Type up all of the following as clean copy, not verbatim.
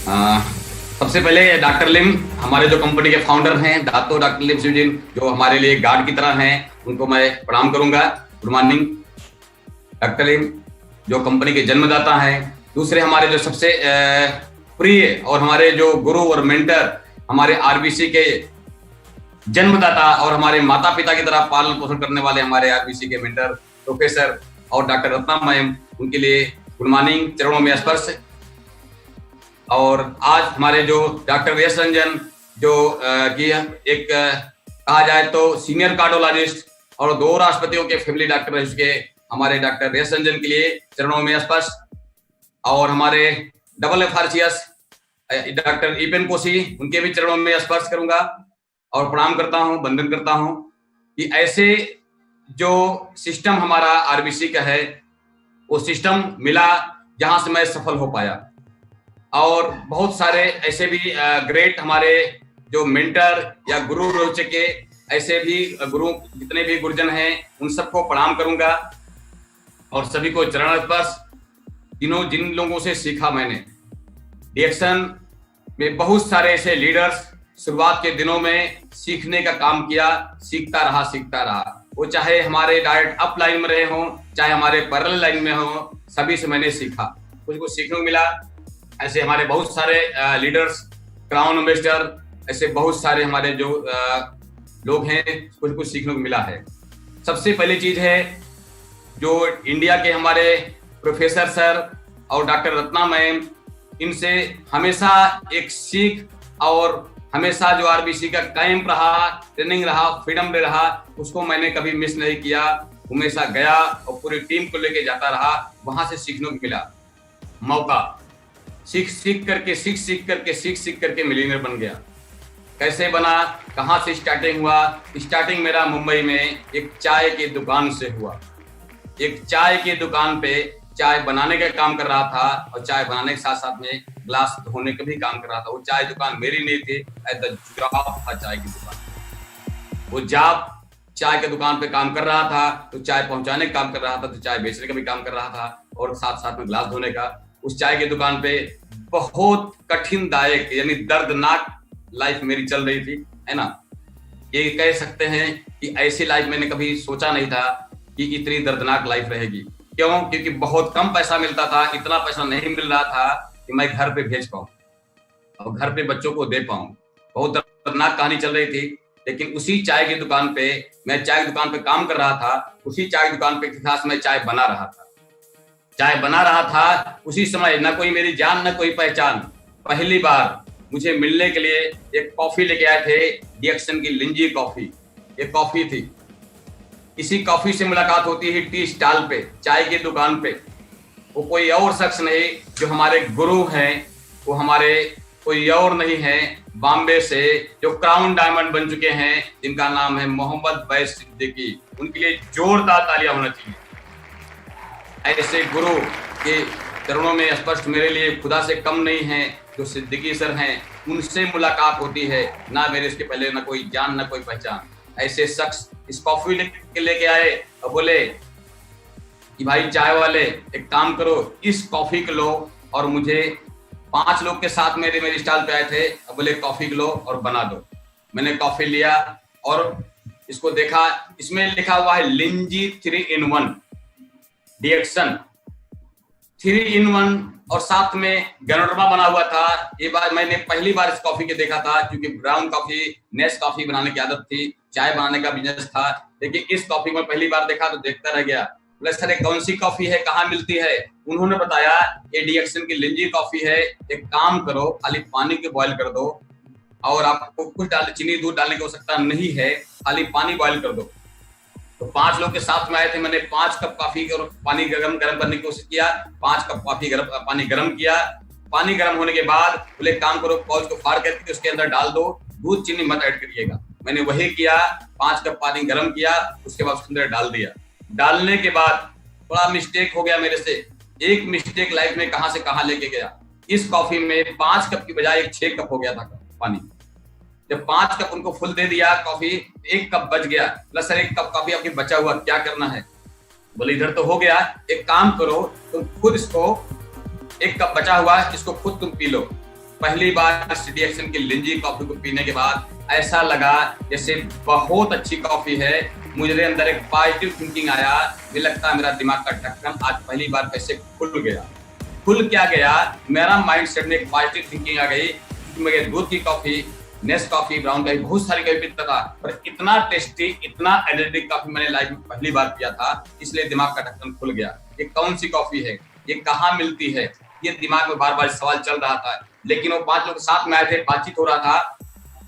अ, सबसे पहले डॉक्टर लिम हमारे जो कंपनी के फाउंडर हैं, दातो डॉक्टर लिम सिवजिन, जो हमारे लिए गार्ड की तरह हैं, उनको मैं प्रणाम करूंगा। गुड मॉर्निंग डॉक्टर लिम, जो कंपनी के जन्मदाता हैं। दूसरे हमारे जो सबसे प्रिय और हमारे जो गुरु और मेंटर, हमारे आरबीसी के जन्मदाता और हमारे माता पिता की तरह पालन पोषण करने वाले हमारे आरबीसी के मेंटर प्रोफेसर और डॉक्टर रत्ना मैम, उनके लिए गुड मॉर्निंग, चरणों में स्पर्श। और आज हमारे जो डॉक्टर एस रंजन, जो कि एक कहा जाए तो सीनियर कार्डियोलॉजिस्ट और 2 राष्ट्रपतियों के फैमिली डॉक्टर रह चुके हमारे डॉक्टर एस रंजन के लिए चरणों में स्पर्श। और हमारे double FRCS doctor Eapen Koshi, उनके भी चरणों में स्पर्श करूंगा और प्रणाम करता हूं, वंदन करता हूं कि ऐसे जो सिस्टम हमारा आरबीसी का है, वो सिस्टम मिला जहां से मैं सफल हो पाया। और बहुत सारे ऐसे भी ग्रेट हमारे जो मेंटर या गुरु रह चुके, ऐसे भी गुरु जितने भी गुरुजन हैं, उन सबको प्रणाम करूंगा और सभी को चरण स्पर्श। जिन लोगों से सीखा मैंने डीएक्शन में, बहुत सारे ऐसे लीडर्स शुरुआत के दिनों में सीखने का काम किया, सीखता रहा। वो चाहे हमारे डायरेक्ट अप लाइन में रहे हों, चाहे हमारे पैरेलल लाइन में हों, सभी से मैंने सीखा, कुछ सीखने को मिला। ऐसे हमारे बहुत सारे लीडर्स, क्राउन एम्बेसडर, ऐसे बहुत सारे हमारे जो लोग हैं, कुछ सीखने को मिला है। सबसे पहली चीज है जो इंडिया के हमारे प्रोफेसर सर और डॉक्टर रत्ना मैम, इनसे हमेशा एक सीख और हमेशा जो आरबीसी का कैंप रहा, ट्रेनिंग रहा, फ्रीडम डे रहा, उसको मैंने कभी मिस नहीं किया। हमेशा गया और पूरी टीम को लेके जाता रहा। वहां से सीखने को मिला मौका, सीख करके मिलीनियर बन गया। कैसे बना, कहाँ से स्टार्टिंग हुआ? स्टार्टिंग मेरा मुंबई में एक चाय की दुकान से हुआ। एक चाय की दुकान पे चाय बनाने का काम कर रहा था और चाय बनाने के साथ साथ में ग्लास धोने का भी काम कर रहा था। वो चाय दुकान मेरी नहीं थी, एज द जॉब था चाय की दुकान। वो जॉब चाय के दुकान पे काम कर रहा था, तो चाय पहुंचाने का काम कर रहा था, तो चाय बेचने का भी काम कर रहा था और साथ साथ में ग्लास धोने का। उस चाय की दुकान पे बहुत कठिनदायक यानी दर्दनाक लाइफ मेरी चल रही थी, है ना। ये कह सकते हैं कि ऐसी लाइफ मैंने कभी सोचा नहीं था कि इतनी दर्दनाक लाइफ रहेगी। क्यों? क्योंकि बहुत कम पैसा मिलता था, इतना पैसा नहीं मिल रहा था कि मैं घर पे भेज पाऊं और घर पे बच्चों को दे पाऊं। बहुत दर्दनाक कहानी चल रही थी। लेकिन उसी चाय की दुकान पे, मैं चाय की दुकान पे काम कर रहा था, उसी चाय की दुकान पे खास मैं चाय बना रहा था। उसी समय न कोई मेरी जान न कोई पहचान। पहली बार मुझे मिलने के लिए एक कॉफी लेके आए थे, डीएक्शन की लिंजी कॉफी। एक कॉफी थी, इसी कॉफी से मुलाकात होती है टी स्टॉल पे, चाय की दुकान पे। वो कोई और शख्स नहीं, जो हमारे गुरु हैं, वो हमारे कोई और नहीं है, बॉम्बे से जो क्राउन डायमंड बन चुके हैं, जिनका नाम है मोहम्मद बैस सिद्दीकी। उनके लिए जोरदार तालियां होना चाहिए। ऐसे गुरु के चरणों में स्पर्श मेरे लिए खुदा से कम नहीं है। जो सिद्दीकी सर हैं, उनसे मुलाकात होती है, ना मेरे इसके पहले ना कोई जान ना कोई पहचान। ऐसे शख्स इस कॉफी लेके आए और बोले कि भाई चाय वाले, एक काम करो, इस कॉफी को लो और मुझे 5 लोग के साथ मेरे स्टॉल पे आए थे और बोले कॉफी को लो और बना दो। मैंने कॉफी लिया और इसको देखा, इसमें लिखा हुआ है लिंजी 3 in 1 डीएक्शन 3 in 1 और साथ में गनोडर्मा बना हुआ था। ये बात मैंने पहली बार इस कॉफी के देखा था, क्योंकि ब्राउन कॉफी, नेस कॉफी बनाने की आदत थी, चाय बनाने का बिजनेस था। लेकिन इस कॉफी को पहली बार देखा तो देखता रह गया। बोले सर ये कौन सी कॉफी है, कहाँ मिलती है? उन्होंने बताया ये डीएक्शन की लिंजी कॉफी है। एक काम करो, खाली पानी को बॉयल कर दो और आपको कुछ चीनी दूध डालने की आवश्यकता नहीं है, खाली पानी बॉयल कर दो। तो 5 लोग के साथ में आए थे। मैंने 5 कप कॉफी और पानी गरम करने की कोशिश किया। 5 कप पानी गरम किया। पानी गरम होने के बाद बोले काम करो, पॉज को फाड़ करके उसके अंदर डाल दो, दूध चीनी मत ऐड करिएगा। मैंने वही किया, 5 कप पानी गरम किया, उसके बाद उसके अंदर डाल दिया। डालने के बाद थोड़ा मिस्टेक हो गया मेरे से। एक मिस्टेक लाइफ में कहां से कहां लेके गया। इस कॉफी में 5 कप की बजाय 6 कप हो गया था पानी। जब 5 कप उनको फुल दे दिया कॉफी, 1 कप बच गया। प्लस सर 1 कप कॉफी आपकी बचा हुआ, क्या करना है? बोले इधर तो हो गया, एक काम करो तुम खुद इसको, 1 कप बचा हुआ है, इसको खुद तुम पी लो। पहली बार सिटी एक्शन की लिंजी कॉफी को पीने के बाद ऐसा लगा जैसे बहुत अच्छी कॉफी है। मुझे अंदर एक पॉजिटिव थिंकिंग आया। मुझे लगता है मेरा दिमाग का ढक्कन आज पहली बार कैसे खुल गया। खुल क्या गया, मेरा माइंड सेट में एक पॉजिटिव थिंकिंग आ गई कि मैं दूध की कॉफी, नेस कॉफी, ब्राउन कॉफी, बहुत सारी कॉफी पीता था, पर इतना टेस्टी, इतना एनर्जेटिक कॉफी मैंने लाइफ में पहली बार पिया था। इसलिए दिमाग का ढक्कन खुल गया। ये कौन सी कॉफी है, ये कहाँ मिलती है, ये दिमाग में बार बार सवाल चल रहा था। लेकिन वो 5 लोग साथ में आए थे, बातचीत हो रहा था।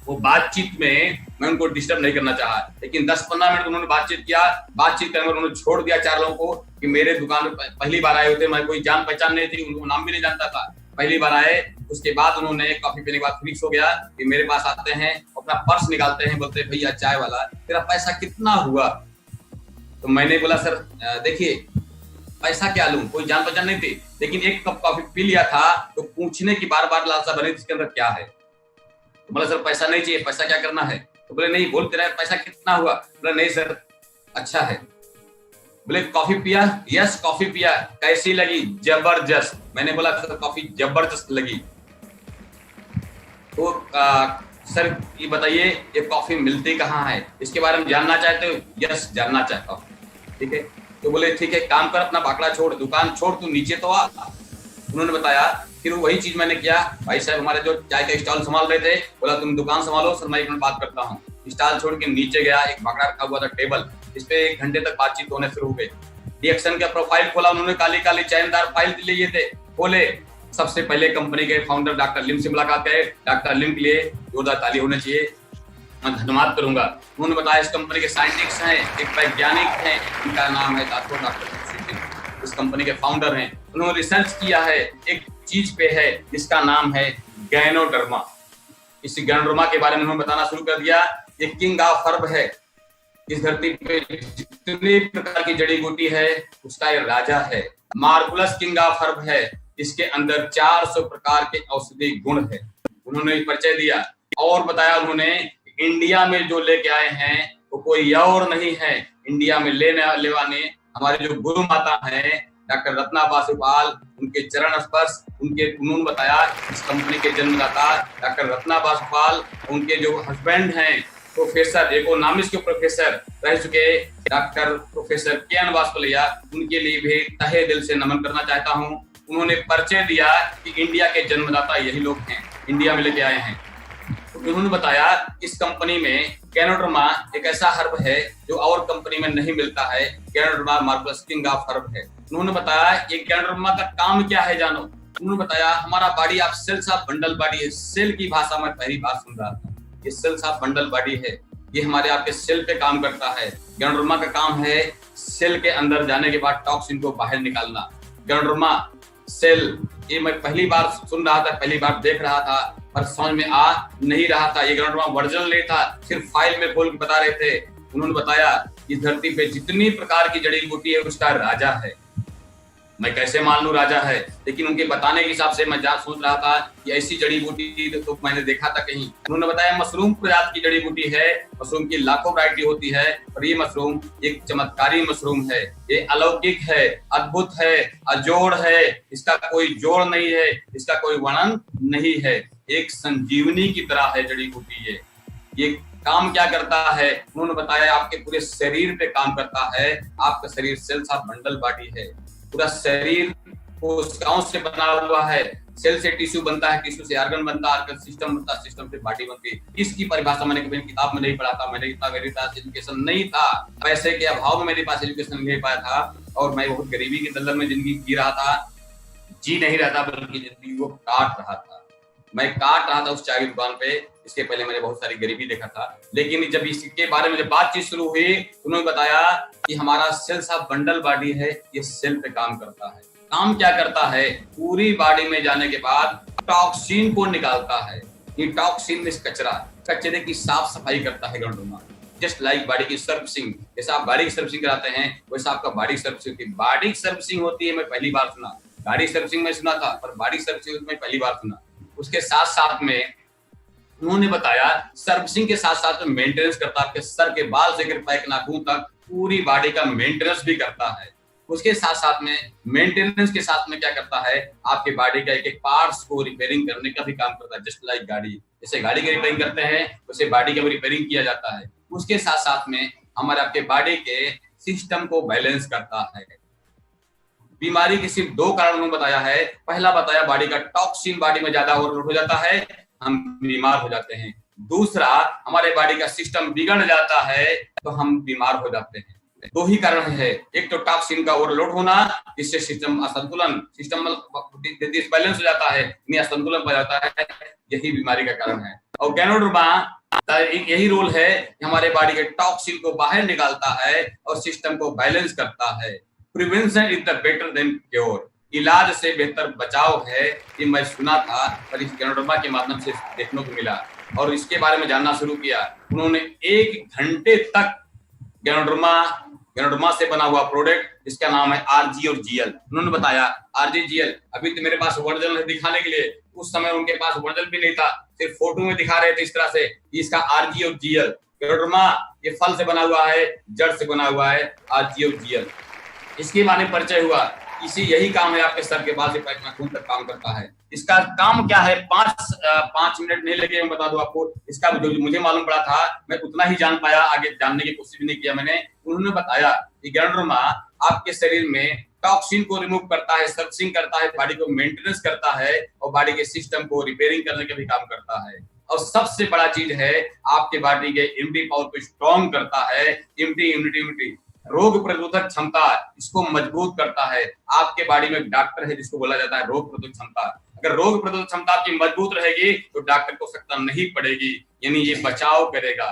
वो बातचीत में मैं उनको डिस्टर्ब नहीं करना चाहा, लेकिन 10-15 मिनट उन्होंने बातचीत किया। बातचीत करने में उन्होंने छोड़ दिया 4 लोगों को कि मेरे दुकान में पहली बार आए होते, मैं कोई जान पहचान नहीं थी, उनको नाम भी नहीं जानता था, पहली बार आए। उसके बाद उन्होंने कॉफी पीने के बाद फिक्स हो गया कि मेरे पास आते हैं, अपना पर्स निकालते हैं, बोलते हैं भैया चाय वाला तेरा पैसा कितना हुआ। तो मैंने बोला सर देखिए पैसा क्या लूं, कोई जान पहचान नहीं थी, लेकिन एक कप कॉफी पी लिया था तो पूछने की बार बार लालसा बनी इसके अंदर क्या है। तो बोला सर पैसा नहीं चाहिए, पैसा क्या करना है। तो बोले नहीं बोलते रहे पैसा कितना हुआ। बोला नहीं सर अच्छा है। बोले कॉफी पिया, यस कॉफी पिया, कैसी लगी, जबरदस्त। मैंने बोला सर कॉफी जबरदस्त लगी। तो सर ये बताइए ये कॉफी मिलती कहाँ है, इसके बारे में जानना चाहते हो। यस जानना चाहता हूँ। ठीक है, तो बोले ठीक है काम कर, अपना बाकड़ा छोड़, दुकान छोड़, तू नीचे तो आ। उन्होंने बताया, फिर वही चीज मैंने किया। भाई साहब हमारे जो चाय का स्टॉल संभाल रहे थे, बोला तुम दुकान संभालो सर मैं एक मिनट बात करता हूँ। स्टॉल छोड़ के नीचे गया, एक बाकड़ा रखा हुआ था टेबल, इस पे 1 घंटे तक बातचीत होने शुरू हो गई। रिएक्शन का प्रोफाइल खोला उन्होंने, काली काली चैनदार फाइल लिए थे, खोले। सबसे पहले कंपनी के फाउंडर डॉक्टर लिम से मुलाकात करे। डॉक्टर लिम के लिए जोरदार ताली होनी चाहिए, मैं धन्यवाद करूंगा। उन्होंने बताया इस कंपनी के साइंटिस्ट हैं, एक वैज्ञानिक हैं, उनका नाम है डॉक्टर। इस कंपनी के फाउंडर हैं। उन्होंने रिसर्च किया है एक चीज पे है जिसका नाम है गैनोडर्मा। इस गैनोडर्मा के बारे में उन्होंने बताना शुरू कर दिया। ये किंग ऑफ हर्ब है, इस धरती पे जितनी प्रकार की जड़ी बूटी है उसका ये राजा है। मार्कुलस किंग ऑफ हर्ब है, इसके अंदर 400 प्रकार के औषधि गुण है। उन्होंने परिचय दिया और बताया उन्होंने इंडिया में जो लेके आए हैं वो कोई और नहीं है, इंडिया में लेने वाले हमारे जो गुरु माता हैं डॉक्टर रत्ना बासुपाल, उनके चरण स्पर्श, उन्होंने बताया इस कंपनी के जन्मदाता डॉक्टर रत्ना बासुपाल, उनके जो हस्बैंड हैं प्रोफेसर, इकोनॉमिक्स के प्रोफेसर रह चुके डॉक्टर प्रोफेसर के.एन. वासुपलिया, उनके लिए भी तहे दिल से नमन करना चाहता हूँ। उन्होंने परिचय दिया कि इंडिया के जन्मदाता यही लोग हैं, इंडिया में लेके आए हैं। तो उन्होंने बताया इस कंपनी में गैनोडर्मा एक ऐसा हर्ब है जो और कंपनी में नहीं मिलता है। गैनोडर्मा मार्कुलस किंग ऑफ हर्ब है। उन्होंने बताया ये गैनोडर्मा का काम क्या है जानो। उन्होंने बताया हमारा बॉडी आप सेल्स ऑफ बंडल बॉडी है। सेल की भाषा में पहली बार सुन रहा था, ये सेल्स ऑफ बंडल बॉडी है, ये हमारे आपके सेल पे काम करता है। गैनोडर्मा का काम है सेल के अंदर जाने के बाद टॉक्सिन को बाहर निकालना। गैनोडर्मा सेल, ये मैं पहली बार सुन रहा था, पहली बार देख रहा था, पर समझ में आ नहीं रहा था। ये गैनोडर्मा वर्जिनल नहीं था, सिर्फ फाइल में खोल के बता रहे थे। उन्होंने बताया इस धरती पे जितनी प्रकार की जड़ी बूटी है उसका राजा है। मैं कैसे मान लूं राजा है, लेकिन उनके बताने के हिसाब से मैं जहाँ सोच रहा था कि ऐसी जड़ी बूटी तो मैंने देखा था कहीं। उन्होंने बताया मशरूम प्रजाति की जड़ी बूटी है, मशरूम की लाखों वैरायटी होती है, और ये मशरूम एक चमत्कारी मशरूम है, ये अलौकिक है, अद्भुत है, अजोड़ है, इसका कोई जोड़ नहीं है, इसका कोई वर्णन नहीं है, एक संजीवनी की तरह है जड़ी बूटी। ये काम क्या करता है उन्होंने बताया आपके पूरे शरीर पे काम करता है। आपका शरीर सेल्स ऑफ बंडल बॉडी है, पूरा शरीर कोशिकाओं से बना हुआ है। सेल से टिश्यू बनता है, टिश्यू से ऑर्गन बनता है, ऑर्गन सिस्टम बनता है, सिस्टम से बॉडी बनती है। इसकी परिभाषा मैंने कभी किताब में नहीं पढ़ा था, मैंने इतना मेरे पास एजुकेशन नहीं था, पैसे के अभाव में मेरे पास एजुकेशन नहीं पाया था, और मैं बहुत गरीबी के दलदल में जिंदगी जी रहा था, जी नहीं रहा था बल्कि जिंदगी को काट रहा था। मैं काट रहा था उस चाय की दुकान पे। इसके पहले मैंने बहुत सारी गरीबी देखा था, लेकिन जब इसके बारे में जब बातचीत शुरू हुई उन्होंने बताया कि हमारा सेल्स ऑफ बंडल बॉडी है, ये सेल पे काम करता है। काम क्या करता है, पूरी बॉडी में जाने के बाद टॉक्सिन को निकालता है। ये टॉक्सिन में कचरे की साफ सफाई करता है गैनोडर्मा। जस्ट लाइक बॉडी की सर्विसिंग, जैसे आप बॉडी की सर्विसिंग कराते हैं वैसा आपका बॉडी सर्विसिंग की बॉडी सर्विसिंग होती है। मैं पहली बार सुना, गाड़ी सर्विसिंग में सुना था, पर बॉडी सर्विसिंग में पहली बार सुना। उसके साथ साथ में उन्होंने बताया सर्विसिंग के साथ साथ में मेंटेनेंस करता है, आपके सर के बाल से लेकर पैर के नाखून तक पूरी बॉडी का मेंटेनेंस भी करता है। उसके साथ साथ में मेंटेनेंस के साथ में क्या करता है, आपके बॉडी का एक एक पार्ट्स को रिपेयरिंग करने का भी काम करता है। जस्ट लाइक गाड़ी, जैसे गाड़ी की रिपेयरिंग करते हैं वैसे बॉडी का भी रिपेयरिंग किया जाता है। उसके साथ साथ में हमारे आपके बॉडी के सिस्टम को बैलेंस करता है। बीमारी के सिर्फ दो कारण उन्होंने बताया है। पहला बताया बॉडी का टॉक्सिन बॉडी में ज्यादा ओवरलोड हो जाता है, हम बीमार हो जाते हैं। दूसरा, हमारे बॉडी का सिस्टम बिगड़ जाता है तो हम बीमार हो जाते हैं। दो ही कारण है, एक तो टॉक्सिन का ओवरलोड होना, इससे सिस्टम असंतुलन, सिस्टम डिसबैलेंस हो जाता है, असंतुलन हो जाता है, यही बीमारी का कारण है। और गैनोडर्मा एक यही रोल है कि हमारे बॉडी के टॉक्सिन को बाहर निकालता है और सिस्टम को बैलेंस करता है। Prevention is the better than cure, इलाज से बेहतर बचाव है, ये मैं सुना था पर इस गैनोडर्मा के माध्यम से देखने को मिला और इसके बारे में जानना शुरू किया। उन्होंने 1 घंटे तक गैनोडर्मा से बना हुआ प्रोडक्ट, इसका नाम है आरजी और जीएल। उन्होंने बताया आरजी जीएल, अभी तो मेरे पास वर्जन है दिखाने के लिए, उस समय उनके पास वर्जन भी नहीं था, सिर्फ फोटो में दिखा रहे थे इस तरह से इसका आरजी और जीएल। गैनोडर्मा ये फल से बना हुआ है, जड़ से बना हुआ है, आरजी और जीएल। इसके बारे में परिचय हुआ, इसी यही काम है, आपके सर के बाल से पैर खून तक काम करता है। इसका काम क्या है, 5 मिनट नहीं लगे, मैं बता दूं आपको। इसका जो मुझे मालूम पड़ा था मैं उतना ही जान पाया, आगे जानने की कोशिश भी नहीं किया मैंने। उन्होंने बताया कि गैनोडर्मा आपके शरीर में टॉक्सिन को रिमूव करता है, सर्विसिंग करता है, बॉडी को मेंटेनेंस करता है और बॉडी के सिस्टम को रिपेयरिंग करने का भी काम करता है। और सबसे बड़ा चीज है, आपके बॉडी के इम्यूनिटी पावर को स्ट्रॉन्ग करता है। इम्यूनिटी रोग प्रतिरोधक क्षमता, इसको मजबूत करता है। आपके बॉडी में एक डॉक्टर है जिसको बोला जाता है रोग प्रतिरोधक क्षमता। अगर रोग प्रतिरोधक क्षमता आपकी मजबूत रहेगी तो डॉक्टर को आवश्यकता नहीं पड़ेगी, यानी ये बचाव करेगा।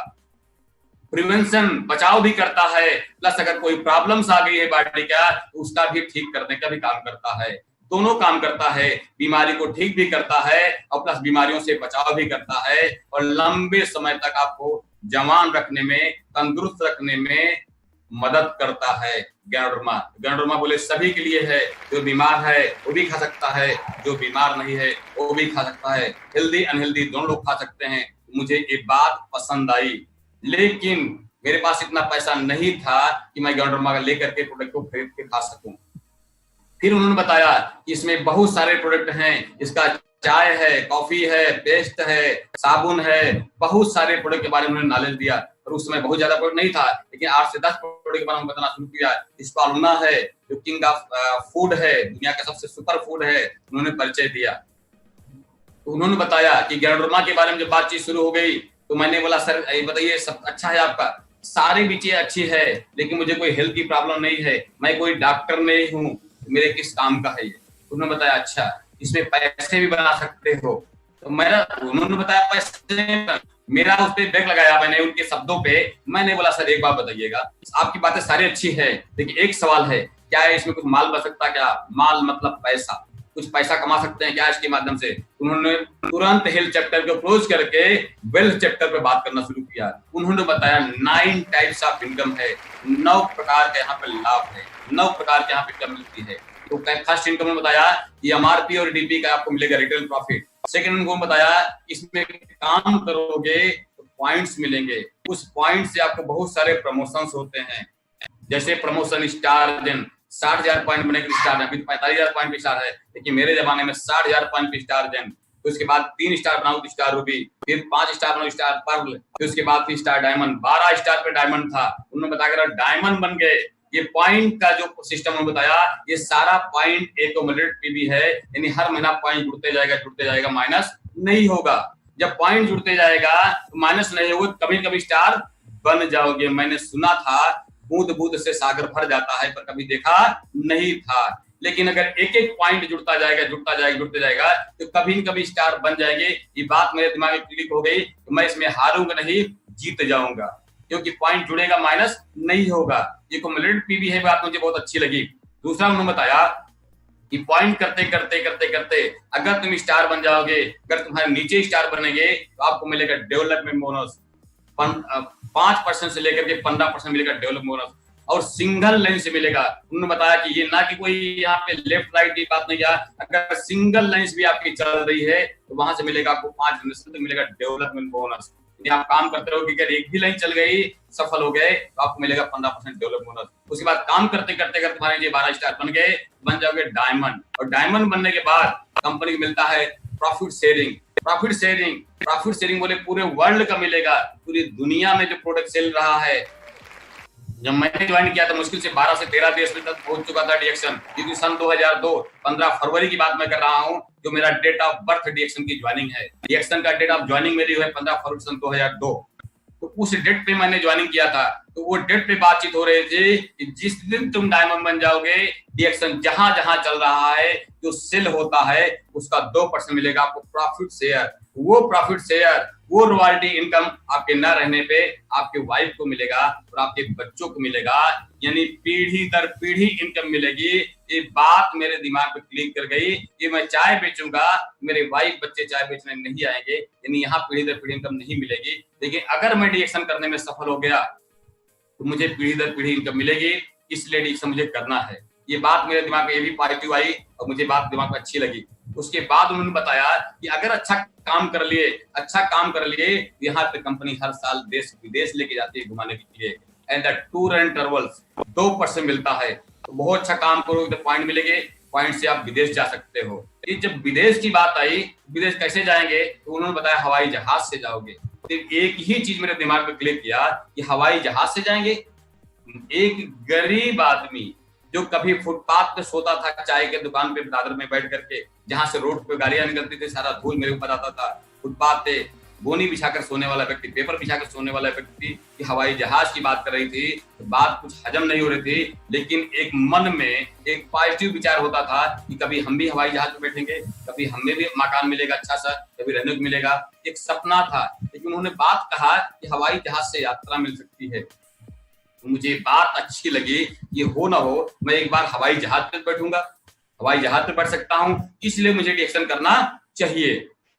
प्रिवेंशन बचाव भी करता है, प्लस अगर कोई प्रॉब्लम्स आ गई है बॉडी का तो उसका भी ठीक करने का भी काम करता है। दोनों काम करता है, बीमारी को ठीक भी करता है और प्लस बीमारियों से बचाव भी करता है और लंबे समय तक आपको जवान रखने में, तंदुरुस्त रखने में मदद करता है। गैनोडर्मा बोले सभी के लिए है, जो बीमार है वो भी खा सकता है, जो बीमार नहीं है वो भी खा सकता है, हेल्दी अनहेल्दी दोनों लोग खा सकते हैं। मुझे ये बात पसंद आई, लेकिन मेरे पास इतना पैसा नहीं था कि मैं गैनोडर्मा का लेकर के प्रोडक्ट को खरीद के खा सकूं। फिर उन्होंने बताया कि इसमें बहुत सारे प्रोडक्ट हैं, इसका चाय है, कॉफी है, पेस्ट है, साबुन है, बहुत सारे प्रोडक्ट के बारे में उन्होंने नॉलेज दिया। और उस समय बहुत ज्यादा प्रोडक्ट नहीं था, लेकिन 8 से 10 प्रोडक्ट के बारे में बताना शुरू किया। स्पालुना है जो किंग ऑफ फूड है, दुनिया का सबसे सुपर फूड है, उन्होंने परिचय दिया। तो उन्होंने बताया कि गैनोडर्मा के बारे में जब बातचीत शुरू हो गई तो मैंने बोला सर ये बताइए सब अच्छा है आपका, सारी भी चीजें अच्छी है, लेकिन मुझे कोई हेल्थ की प्रॉब्लम नहीं है, मैं कोई डॉक्टर नहीं हूँ, मेरे किस काम का है ये। उन्होंने बताया अच्छा इसमें पैसे भी बना सकते हो। तो उन्होंने बताया पैसे, मेरा उस पर ब्रेक लगाया मैंने उनके शब्दों पे। मैंने बोला सर एक बात बताइएगा, आपकी बातें सारी अच्छी है लेकिन एक सवाल है, क्या है इसमें कुछ माल बन सकता, क्या माल मतलब पैसा, कुछ पैसा कमा सकते हैं क्या इसके माध्यम से। उन्होंने तुरंत हेल्थ चैप्टर को क्लोज करके वेल्थ चैप्टर पे बात करना शुरू किया। उन्होंने बताया 9 टाइप्स ऑफ इनकम है, 9 प्रकार के यहाँ पे लाभ है, 9 प्रकार के यहाँ पे इनकम मिलती है। तो फर्स्ट इनकम में बताया कि एमआरपी और डीपी का आपको मिलेगा रिटेल प्रॉफिट। सेकंड उनको बताया इसमें काम करोगे तो पॉइंट्स मिलेंगे, उस पॉइंट से आपको बहुत सारे प्रमोशंस होते हैं, जैसे प्रमोशन स्टार देन 60,000 पॉइंट बने स्टार है, अभी 45,000 पॉइंट पे स्टार है, लेकिन मेरे जमाने में 60,000 पॉइंट पे स्टार देन। तो उसके बाद 3 स्टार बनाओ तो स्टार रूबी, फिर 5 स्टार बनाओ स्टार पर्ल, फिर उसके बाद फिर स्टार डायमंड, 12 स्टार पे डायमंड था। उन्होंने बताया डायमंड बन गए। ये पॉइंट का जो सिस्टम उन्होंने बताया, ये सारा पॉइंट एक्यूमुलेट पीवी है, यानी हर महीना पॉइंट जुड़ते जाएगा, माइनस नहीं होगा। जब पॉइंट जुड़ते जाएगा तो माइनस नहीं होगा, कभी कभी स्टार बन जाओगे। मैंने सुना था बूंद बूंद से सागर भर जाता है, पर कभी देखा नहीं था। लेकिन अगर एक एक पॉइंट जुड़ता जाएगा तो कभी न कभी स्टार बन जाएंगे। ये बात मेरे दिमाग में क्लिक हो गई, तो मैं इसमें हारूंगा नहीं, जीत जाऊंगा, क्योंकि पॉइंट जुड़ेगा माइनस नहीं होगा। ये एक्यूमुलेटेड पीवी है, बात मुझे बहुत अच्छी लगी। दूसरा उन्होंने बताया कि पॉइंट करते अगर तुम स्टार बन जाओगे, अगर तुम्हारे नीचे स्टार बनेंगे तो आपको मिलेगा डेवलपमेंट बोनस 5% से लेकर के 15% मिलेगा डेवलपमेंट बोनस, और सिंगल लाइन से मिलेगा। उन्होंने बताया कि ये ना कि कोई यहाँ पे लेफ्ट राइट की बात नहीं है, अगर सिंगल लाइन भी आपकी चल रही है तो वहां से मिलेगा आपको 5 जनरेशन तक मिलेगा डेवलपमेंट बोनस। यदि आप काम करते रहोगे, अगर एक भी लाइन चल गई, सफल हो गए, तो आपको मिलेगा 15% डेवलप बोनस। उसके बाद काम करते करते अगर तुम्हारे ये 12 स्टार बन गए, बन जाओगे डायमंड, और डायमंड बनने के बाद कंपनी को मिलता है प्रॉफिट शेयरिंग। प्रॉफिट शेयरिंग बोले पूरे वर्ल्ड का मिलेगा, पूरी दुनिया में जो प्रोडक्ट सेल रहा है। जब मैंने ज्वाइन किया था मुश्किल से 12 से 13 देश में तक पहुंच चुका था डीएक्शन, क्योंकि सन 2002 15 फरवरी की बात मैं कर रहा हूं, जो मेरा डेट ऑफ बर्थ डीएक्शन की ज्वाइनिंग है। डीएक्शन का डेट ऑफ ज्वाइनिंग मेरी है 15 फरवरी सन 2002। तो उस डेट पे मैंने ज्वाइनिंग किया था। तो वो डेट पे बातचीत हो रही थी कि जिस दिन तुम डायमंड बन जाओगे, डीएक्शन जहां जहां चल रहा है, जो सेल होता है, उसका 2% मिलेगा आपको प्रॉफिट शेयर। वो प्रॉफिट शेयर, वो रॉयल्टी इनकम आपके न रहने पे आपके वाइफ को मिलेगा और आपके बच्चों को मिलेगा, यानी पीढ़ी दर पीढ़ी इनकम मिलेगी। ये बात मेरे दिमाग पे क्लिक कर गई कि मैं चाय बेचूंगा, मेरे वाइफ बच्चे चाय बेचने नहीं आएंगे, यानी यहाँ पीढ़ी दर पीढ़ी इनकम नहीं मिलेगी। लेकिन अगर मैं डीएक्शन करने में सफल हो गया तो मुझे पीढ़ी दर पीढ़ी इनकम मिलेगी, इसलिए डीएक्शन मुझे करना है। ये बात मेरे दिमाग में ये भी पॉजिटिव आई और मुझे बात दिमाग में अच्छी लगी। उसके बाद उन्होंने बताया कि अगर अच्छा काम कर लिए, यहाँ पे कंपनी हर साल देश विदेश लेके जाती है घुमाने के लिए, and the tour and travels 2% मिलता है। तो बहुत अच्छा काम करो तो पॉइंट मिलेंगे, पॉइंट से आप विदेश जा सकते हो। जब विदेश की बात आई, विदेश कैसे जाएंगे, तो उन्होंने बताया हवाई जहाज से जाओगे। तो एक ही चीज मेरे दिमाग में क्लिक किया कि हवाई जहाज से जाएंगे। एक गरीब आदमी जो कभी फुटपाथ पे सोता था, चाय के दुकान पे दादर में बैठ करके, जहां से रोड पे गाड़ियां निकलती थी, सारा धूल मेरे ऊपर आता था, फुटपाथ पे बोनी बिछाकर सोने वाला व्यक्ति, पेपर बिछाकर सोने वाला व्यक्ति की हवाई जहाज की बात कर रही थी। तो बात कुछ हजम नहीं हो रही थी, लेकिन एक मन में एक पॉजिटिव विचार होता था कि कभी हम भी हवाई जहाज में बैठेंगे, कभी हमें भी मकान मिलेगा अच्छा सा, कभी रहने को मिलेगा। एक सपना था, लेकिन उन्होंने बात कहा कि हवाई जहाज से यात्रा मिल सकती है। मुझे बात अच्छी लगी, ये हो ना हो मैं एक बार हवाई जहाज पे बैठूंगा, हवाई जहाज पे बैठ सकता हूं, इसलिए मुझे डीएक्शन करना चाहिए।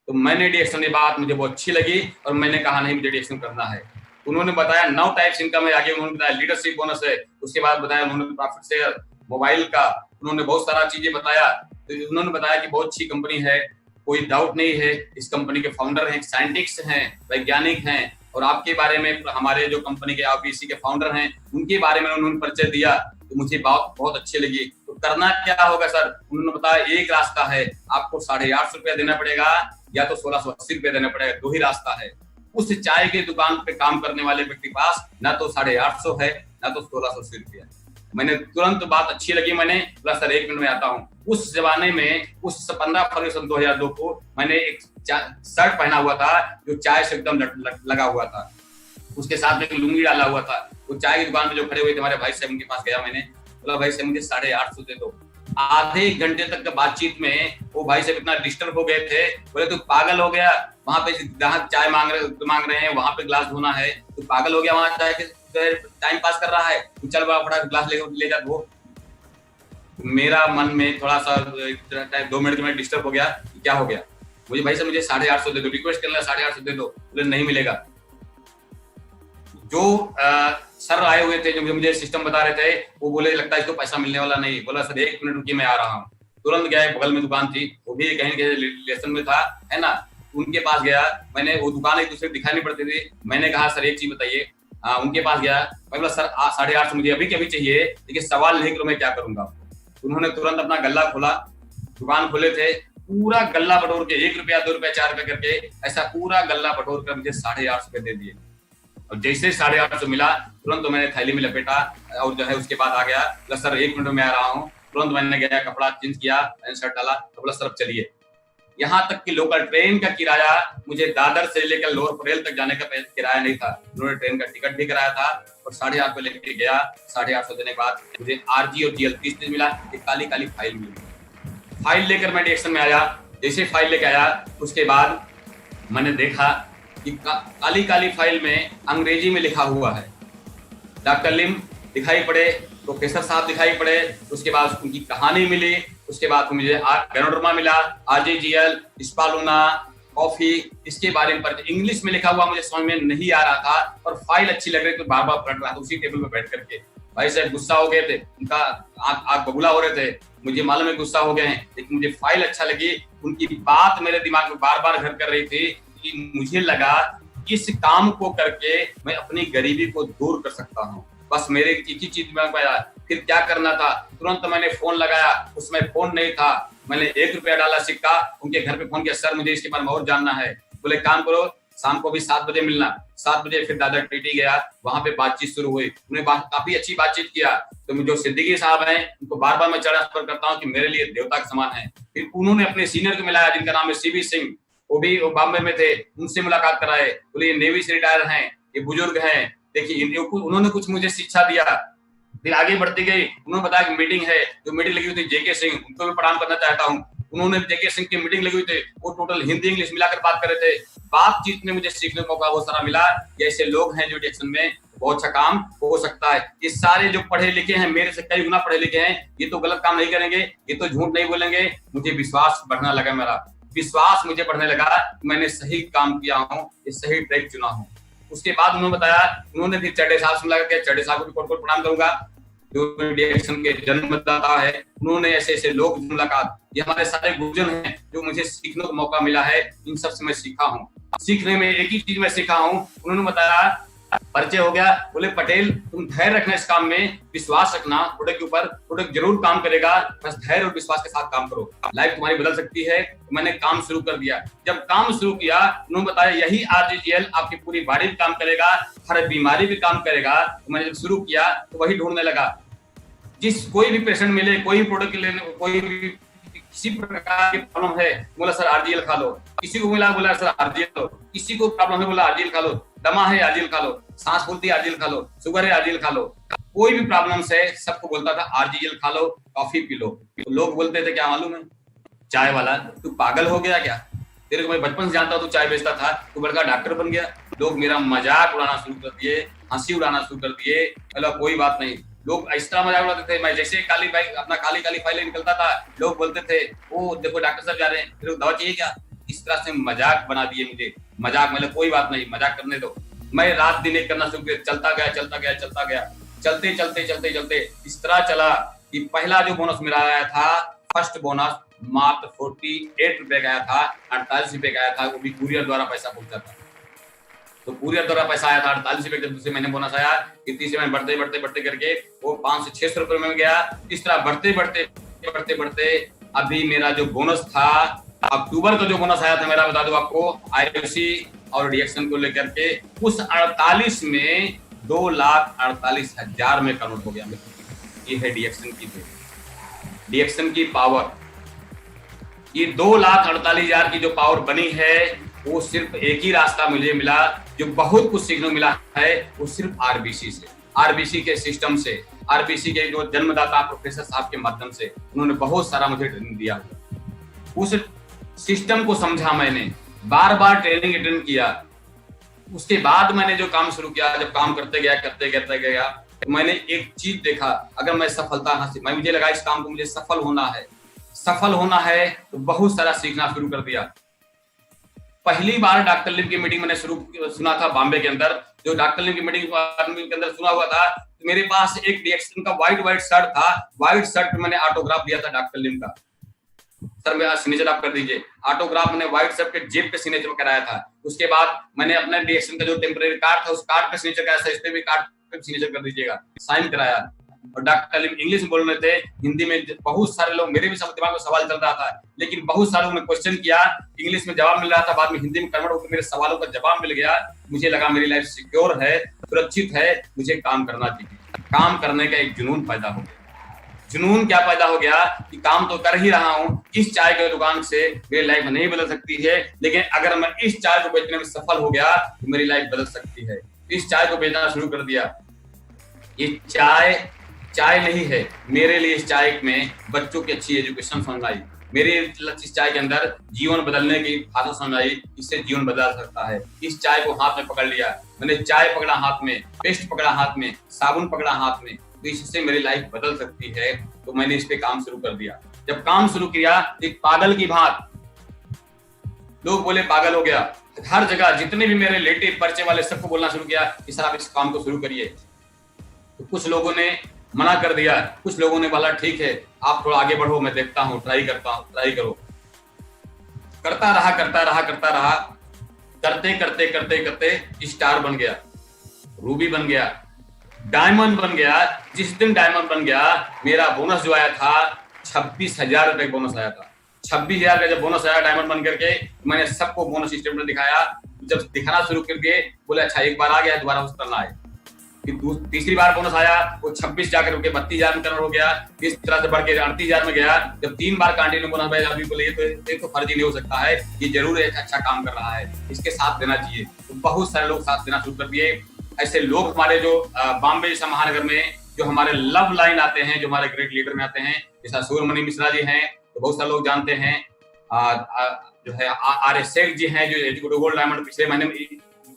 तो मैंने डीएक्शन की बात मुझे बहुत अच्छी लगी और मैंने कहा नहीं, मुझे डीएक्शन करना है। उन्होंने बताया 9 टाइप्स इनकम है, आगे उन्होंने बताया लीडरशिप बोनस है, उसके बाद बताया उन्होंने प्रॉफिट शेयर, मोबाइल का, उन्होंने बहुत सारा चीजें बताया। तो उन्होंने बताया कि बहुत अच्छी कंपनी है, कोई डाउट नहीं है। इस कंपनी के फाउंडर हैं, साइंटिस्ट हैं, वैज्ञानिक हैं, और आपके बारे में हमारे जो कंपनी के आईपीसी के फाउंडर हैं उनके बारे में उन्होंने परिचय दिया। तो मुझे बात बहुत अच्छी लगी। तो करना क्या होगा सर? उन्होंने बताया एक रास्ता है, आपको 850 रुपया देना पड़ेगा या तो 1680 रुपया देना पड़ेगा, 2 ही रास्ता है। उस चाय की दुकान पे काम करने वाले व्यक्ति के पास ना तो 850 है ना तो 1680 रुपया। मैंने तुरंत बात अच्छी लगी, मैंने बोला सर 1 मिनट में आता हूँ। उस जमाने में उस 15 फरवरी सन 2002 को मैंने एक शर्ट पहना हुआ था जो चाय से एकदम लगा हुआ था, उसके साथ में एक लुंगी डाला हुआ था। वो चाय की दुकान में जो खड़े हुए थे हमारे भाई साहब, उनके पास गया मैंने, बोला भाई साहब मुझे 850 दे दो। आधे घंटे तक का बातचीत में वो भाई साहब इतना डिस्टर्ब हो गए थे, बोले तू पागल हो गया, वहां पे ग्राहक चाय मांग रहे हैं, वहां पे गिलास धोना है, तू पागल हो गया, वहां चाय के टाइम पास कर रहा है, चल बड़ा फटाफट ग्लास ले जा धो। मेरा मन में थोड़ा सा 2 मिनट में डिस्टर्ब हो गया, क्या हो गया? मुझे भाई साहब मुझे 850 दे दो, रिक्वेस्ट करना 850 दे दो, बोले नहीं मिलेगा। जो सर आए हुए थे, जो मुझे सिस्टम बता रहे थे, वो बोले लगता है इसको पैसा मिलने वाला नहीं। बोला सर 1 मिनट रुकिए मैं आ रहा हूँ। तुरंत गया, बगल में दुकान थी, वो भी कहीं रिलेशन में था, है ना, उनके पास गया मैंने। वो दुकान एक दूसरे दिखाई नहीं पड़ती थी। मैंने कहा सर एक चीज बताइए, उनके पास गया, मैं बोला सर 850 मुझे अभी के अभी चाहिए, लेकिन सवाल नहीं करो मैं क्या करूंगा। उन्होंने तुरंत अपना गल्ला खोला, दुकान खोले थे, पूरा गल्ला बटोर के 1 रुपया 2 रुपया 4 रुपया करके ऐसा पूरा गल्ला बटोर कर मुझे 850 रुपये दे दिए। और जैसे 850 मिला, तुरंत तो मैंने थैली में लपेटा और जो है उसके बाद आ गया, बोला सर 1 मिनट में आ रहा हूँ। तुरंत मैंने गया, कपड़ा चेंज किया, शर्ट डाला, तो बोला सर चलिए। यहाँ तक कि लोकल ट्रेन का किराया मुझे दादर से लेकर लोअर परेल तक जाने का किराया नहीं था, उन्होंने ट्रेन का टिकट भी कराया था और 850 रुपये लेके गया। 850 देने के बाद मुझे आरजी और जीएल 30 मिला, एक काली काली फाइल मिली। फाइल लेकर मैं डीएक्शन में आया। जैसे फाइल लेकर आया उसके बाद मैंने देखा कि काली काली फाइल में अंग्रेजी में लिखा हुआ है, डॉक्टर लिम दिखाई पड़े, प्रोफेसर साहब दिखाई पड़े, उसके बाद उनकी कहानी मिली, उसके बाद मुझे गैनोडर्मा मिला, आरजीजीएल, स्पालूना, कॉफी, इसके बारे में पर इंग्लिश में लिखा हुआ मुझे समझ में नहीं आ रहा था, और फाइल अच्छी लग रही थी, बार बार पलट रहा था उसी टेबल पे बैठ करके। भाई साहब गुस्सा हो गए थे, उनका आंख बबूला हो रहे थे, मुझे मालूम है गुस्सा हो गए हैं, लेकिन मुझे फाइल अच्छा लगी। उनकी बात मेरे दिमाग में बार बार घर कर रही थी कि मुझे लगा किस काम को करके मैं अपनी गरीबी को दूर कर सकता हूँ। बस मेरे एक ही चीज में पाया। फिर क्या करना था, तुरंत मैंने फोन लगाया, उसमें फोन नहीं था, मैंने 1 रुपया डाला सिक्का, उनके घर पे फोन किया, सर मुझे इसके बारे में और जानना है। बोले काम करो, शाम को भी 7 बजे मिलना। 7 बजे फिर दादा टीटी गया, वहां पे बातचीत शुरू हुई, उन्हें काफी अच्छी बातचीत किया। तो जो सिद्दीकी साहब हैं उनको बार बार मैं चढ़ा करता हूँ कि मेरे लिए देवता के समान है। फिर उन्होंने अपने सीनियर को मिलाया जिनका नाम है सीबी सिंह, वो भी बॉम्बे में थे, उनसे मुलाकात कराए। बोले ये नेवी से रिटायर हैं, ये बुजुर्ग हैं, देखिए उन्होंने कुछ मुझे शिक्षा दिया। फिर आगे बढ़ती गई, उन्होंने बताया कि मीटिंग है, जो मीटिंग लगी हुई थी जेके सिंह, उनको मैं प्रणाम करना चाहता हूँ। उन्होंने जेके सिंह की मीटिंग लगी हुई थी, वो टोटल हिंदी इंग्लिश मिलाकर बात कर रहे थे। बातचीत में मुझे सीखने का मौका वो सारा मिला कि ऐसे लोग हैं जो डिएक्शन में बहुत अच्छा काम हो सकता है। ये सारे जो पढ़े लिखे हैं, मेरे से कई गुना पढ़े लिखे हैं, ये तो गलत काम नहीं करेंगे, ये तो झूठ नहीं बोलेंगे। मुझे विश्वास बढ़ना लगा, मेरा विश्वास मुझे बढ़ने लगा, मैंने सही काम किया हूँ, ये सही ट्रैक चुना हूँ। उसके बाद उन्होंने बताया, उन्होंने फिर चड्डे साहब से मिला के, चड्डे साहब को भी कोट प्रणाम करूंगा जो डिएक्शन के जन्मदाता है। उन्होंने ऐसे ऐसे लोग मुलाकात, ये हमारे सारे गुरुजन हैं जो मुझे सीखने का मौका मिला है, इन सब से मैं सीखा हूँ। सीखने में एक ही चीज मैं सीखा हूँ, उन्होंने बताया, परिचय हो गया, बोले पटेल तुम धैर्य रखना, इस काम में विश्वास रखना, प्रोडक्ट के ऊपर, प्रोडक्ट जरूर काम करेगा, बस धैर्य और विश्वास के साथ काम करो, लाइफ तुम्हारी बदल सकती है। तो मैंने काम शुरू कर दिया। जब काम शुरू किया, उन्होंने बताया यही आरजीजीएल आपकी पूरी बॉडी भी काम करेगा, हर बीमारी भी काम करेगा। तो मैंने जब शुरू किया तो वही ढूंढने लगा, जिस कोई भी पेशेंट मिले, कोई भी प्रोडक्ट लेने, कोई भी किसी प्रकार की प्रॉब्लम है, बोला सर आरजीएल खा लो। किसी को मिला, बोला सर आरजीएल लो। किसी को प्रॉब्लम है, बोला आरजीएल खा लो। दमा है, आरजीएल खा लो। सांस फूलती है, आरजीएल खा लो। शुगर है, आरजीएल खा लो। कोई भी प्रॉब्लम से सबको बोलता था आरजीएल खा लो, कॉफी पी लो। तो लोग बोलते थे क्या मालूम है, चाय वाला तू पागल हो गया क्या, तेरे को मैं बचपन से जानता हूँ, तू चाय बेचता था, तू बड़का डॉक्टर बन गया। लोग मेरा मजाक उड़ाना शुरू कर दिए, हंसी उड़ाना शुरू कर दिए। बोला कोई बात नहीं, लोग इस तरह मजाक उड़ाते थे। मैं जैसे काली काली फाइलें निकलता था, लोग बोलते थे ओ देखो डॉक्टर साहब जा रहे हैं, फिर दवा चाहिए क्या। इस तरह से मजाक बना दिए मुझे, मजाक। मतलब कोई बात नहीं, मजाक करने दो। मैं रात दिन एक करना शुरू किया, चलता गया चलता गया चलता गया, चलते चलते चलते चलते इस तरह चला कि पहला जो बोनस मेरा आया था, फर्स्ट बोनस मात्र 48 रुपए का आया था, 48 रुपए का आया था, वो भी कुरियर द्वारा पैसा पहुंचा था। तो कुरियर द्वारा पैसा आया था 48 रुपए का। दूसरे महीने बोनस आया, तीसरे महीने बढ़ते बढ़ते बढ़ते करके वो 500 से 600 रुपए में गया। इस तरह बढ़ते बढ़ते बढ़ते बढ़ते अभी मेरा जो बोनस था, अक्टूबर का जो बोनस आया था मेरा, बता दो आपको, आईओसी और डिएक्शन को लेकर के, उस 48 में 2,48,000 में कन्वर्ट हो गया। ये है डिएक्शन की, डिएक्शन की पावर। ये 2,48,000 की जो पावर बनी है, वो सिर्फ एक ही रास्ता मुझे मिला, जो बहुत कुछ सीखने को मिला है, वो सिर्फ आरबीसी से, आरबीसी के सिस्टम से, आरबीसी के जो जन्मदाता प्रोफेसर साहब के माध्यम से। उन्होंने बहुत सारा मुझे ट्रेनिंग दिया, उस सिस्टम को समझा मैंने, बार बार ट्रेनिंग अटेंड किया। उसके बाद मैंने जो काम शुरू किया, जब काम करते गया तो मैंने एक चीज देखा, अगर मैं सफलता हासिल, मैं मुझे लगा इस काम को मुझे सफल होना है तो बहुत सारा सीखना शुरू कर दिया। पहली बार डॉक्टर लिम की मीटिंग मैंने सुना था बॉम्बे के अंदर। जो डॉक्टर लिम की मीटिंग के अंदर सुना हुआ था, तो मेरे पास एक डिएक्शन का व्हाइट शर्ट था, व्हाइट शर्ट पे मैंने ऑटोग्राफ दिया था डॉक्टर लिम का, सर मेरा सिग्नेचर आप कर दीजिए। ऑटोग्राफ मैंने व्हाइट शर्ट के जेब पे सिग्नेचर कराया था। उसके बाद मैंने अपने डिएक्शन का जो टेम्परेरी कार्ड था, उस कार्ड पे सिग्नेचर कराया था, इस पे भी कार्ड पे सिग्नेचर कर दीजिएगा, साइन कराया। और डॉक्टर लिम इंग्लिश में बोल रहे थे, हिंदी में बहुत सारे लोग, मेरे भी दिमाग में सवाल चल रहा था, लेकिन बहुत सारे लोगों ने क्वेश्चन किया, इंग्लिश में जवाब मिल रहा था, बाद में हिंदी में कन्वर्ट होकर मेरे सवालों का जवाब मिल गया। मुझे लगा मेरी लाइफ सिक्योर है, सुरक्षित है, मुझे काम करना चाहिए। काम करने का एक जुनून पैदा हो गया। जुनून क्या पैदा हो गया कि काम तो कर ही रहा हूँ, इस चाय की दुकान से मेरी लाइफ नहीं बदल सकती है, लेकिन अगर मैं इस चाय को बेचने में सफल हो गया तो मेरी लाइफ बदल सकती है। इस चाय को बेचना शुरू कर दिया। ये चाय नहीं है मेरे लिए, इस चाय में बच्चों की अच्छी एजुकेशन समझ आई, मेरे इस चाय के अंदर जीवन बदलने की भाषा समझ आई, इससे जीवन बदल सकता है। इस चाय को हाथ में पकड़ लिया मैंने, चाय पकड़ा हाथ में, पेस्ट पकड़ा हाथ में, साबुन पकड़ा हाथ में, तो इससे मेरी लाइफ बदल सकती है। तो मैंने इस पे काम शुरू कर दिया। जब काम शुरू किया, एक पागल की भांत लोग बोले पागल हो गया। हर जगह जितने भी मेरे रिलेटिव परिचय वाले सबको बोलना शुरू किया कि सर आप इस काम को शुरू करिए। तो कुछ लोगों ने मना कर दिया, कुछ लोगों ने बोला ठीक है आप थोड़ा आगे बढ़ो, मैं देखता हूँ, ट्राई करो। करता रहा। करते करते करते करते स्टार बन गया, रूबी बन गया, डायमंड बन गया। जिस दिन डायमंड बन गया, मेरा बोनस जो आया था 26,000 रुपए बोनस आया था। 26,000 का जब बोनस आया डायमंड बन करके, मैंने सबको बोनस स्टेटमेंट दिखाया। जब दिखाना शुरू कर दिए, बोले अच्छा एक बार आ गया, दोबारा उस करना है। फिर तीसरी बार बोनस आया, वो 26 जाकर रुके 32,000 में कन्वर्ट हो गया। इस तरह से बढ़ के 38,000 में गया। जब 3 बार कंटिन्यू बोनस आया, अभी बोले ये तो फर्जी नहीं हो सकता है, ये जरूर एक अच्छा काम कर रहा है, इसके साथ देना चाहिए। तो बहुत सारे लोग साथ देना शुरू कर दिए। ऐसे लोग हमारे जो बॉम्बे जैसा महानगर में जो हमारे लव लाइन आते हैं, जो हमारे ग्रेट लीडर में आते हैं, जैसा सूर्यमणि मिश्रा जी हैं, तो बहुत सारे लोग जानते हैं। जो है आर एस शेख जी हैं, जो एजुकेटिव गोल्ड डायमंड पिछले महीने में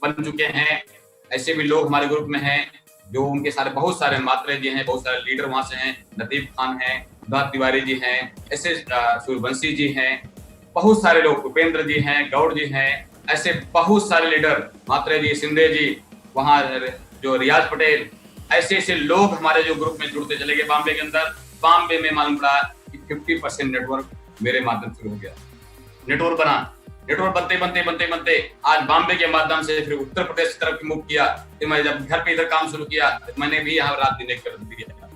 बन चुके हैं। ऐसे भी लोग हमारे ग्रुप में हैं, जो उनके सारे बहुत सारे मात्रे जी हैं, बहुत सारे लीडर वहां से हैं। लतीफ खान हैं, उदात तिवारी जी हैं, ऐसे सूर्यवंशी जी हैं, बहुत सारे लोग, उपेंद्र जी हैं, गौड़ जी हैं, ऐसे बहुत सारे लीडर, मात्रे जी, सिंधे जी, वहाँ जो रियाज पटेल, ऐसे ऐसे लोग हमारे जो ग्रुप में जुड़ते चले गए बॉम्बे के अंदर। बॉम्बे में मालूम पड़ा कि 50% नेटवर्क मेरे माध्यम से हो गया। नेटवर्क बना, नेटवर्क बनते बनते बनते बनते आज बॉम्बे के माध्यम से फिर उत्तर प्रदेश की तरफ मूव किया। फिर मैं जब घर पे इधर काम शुरू किया, तो मैंने भी यहाँ रात दिन एक कर दिया,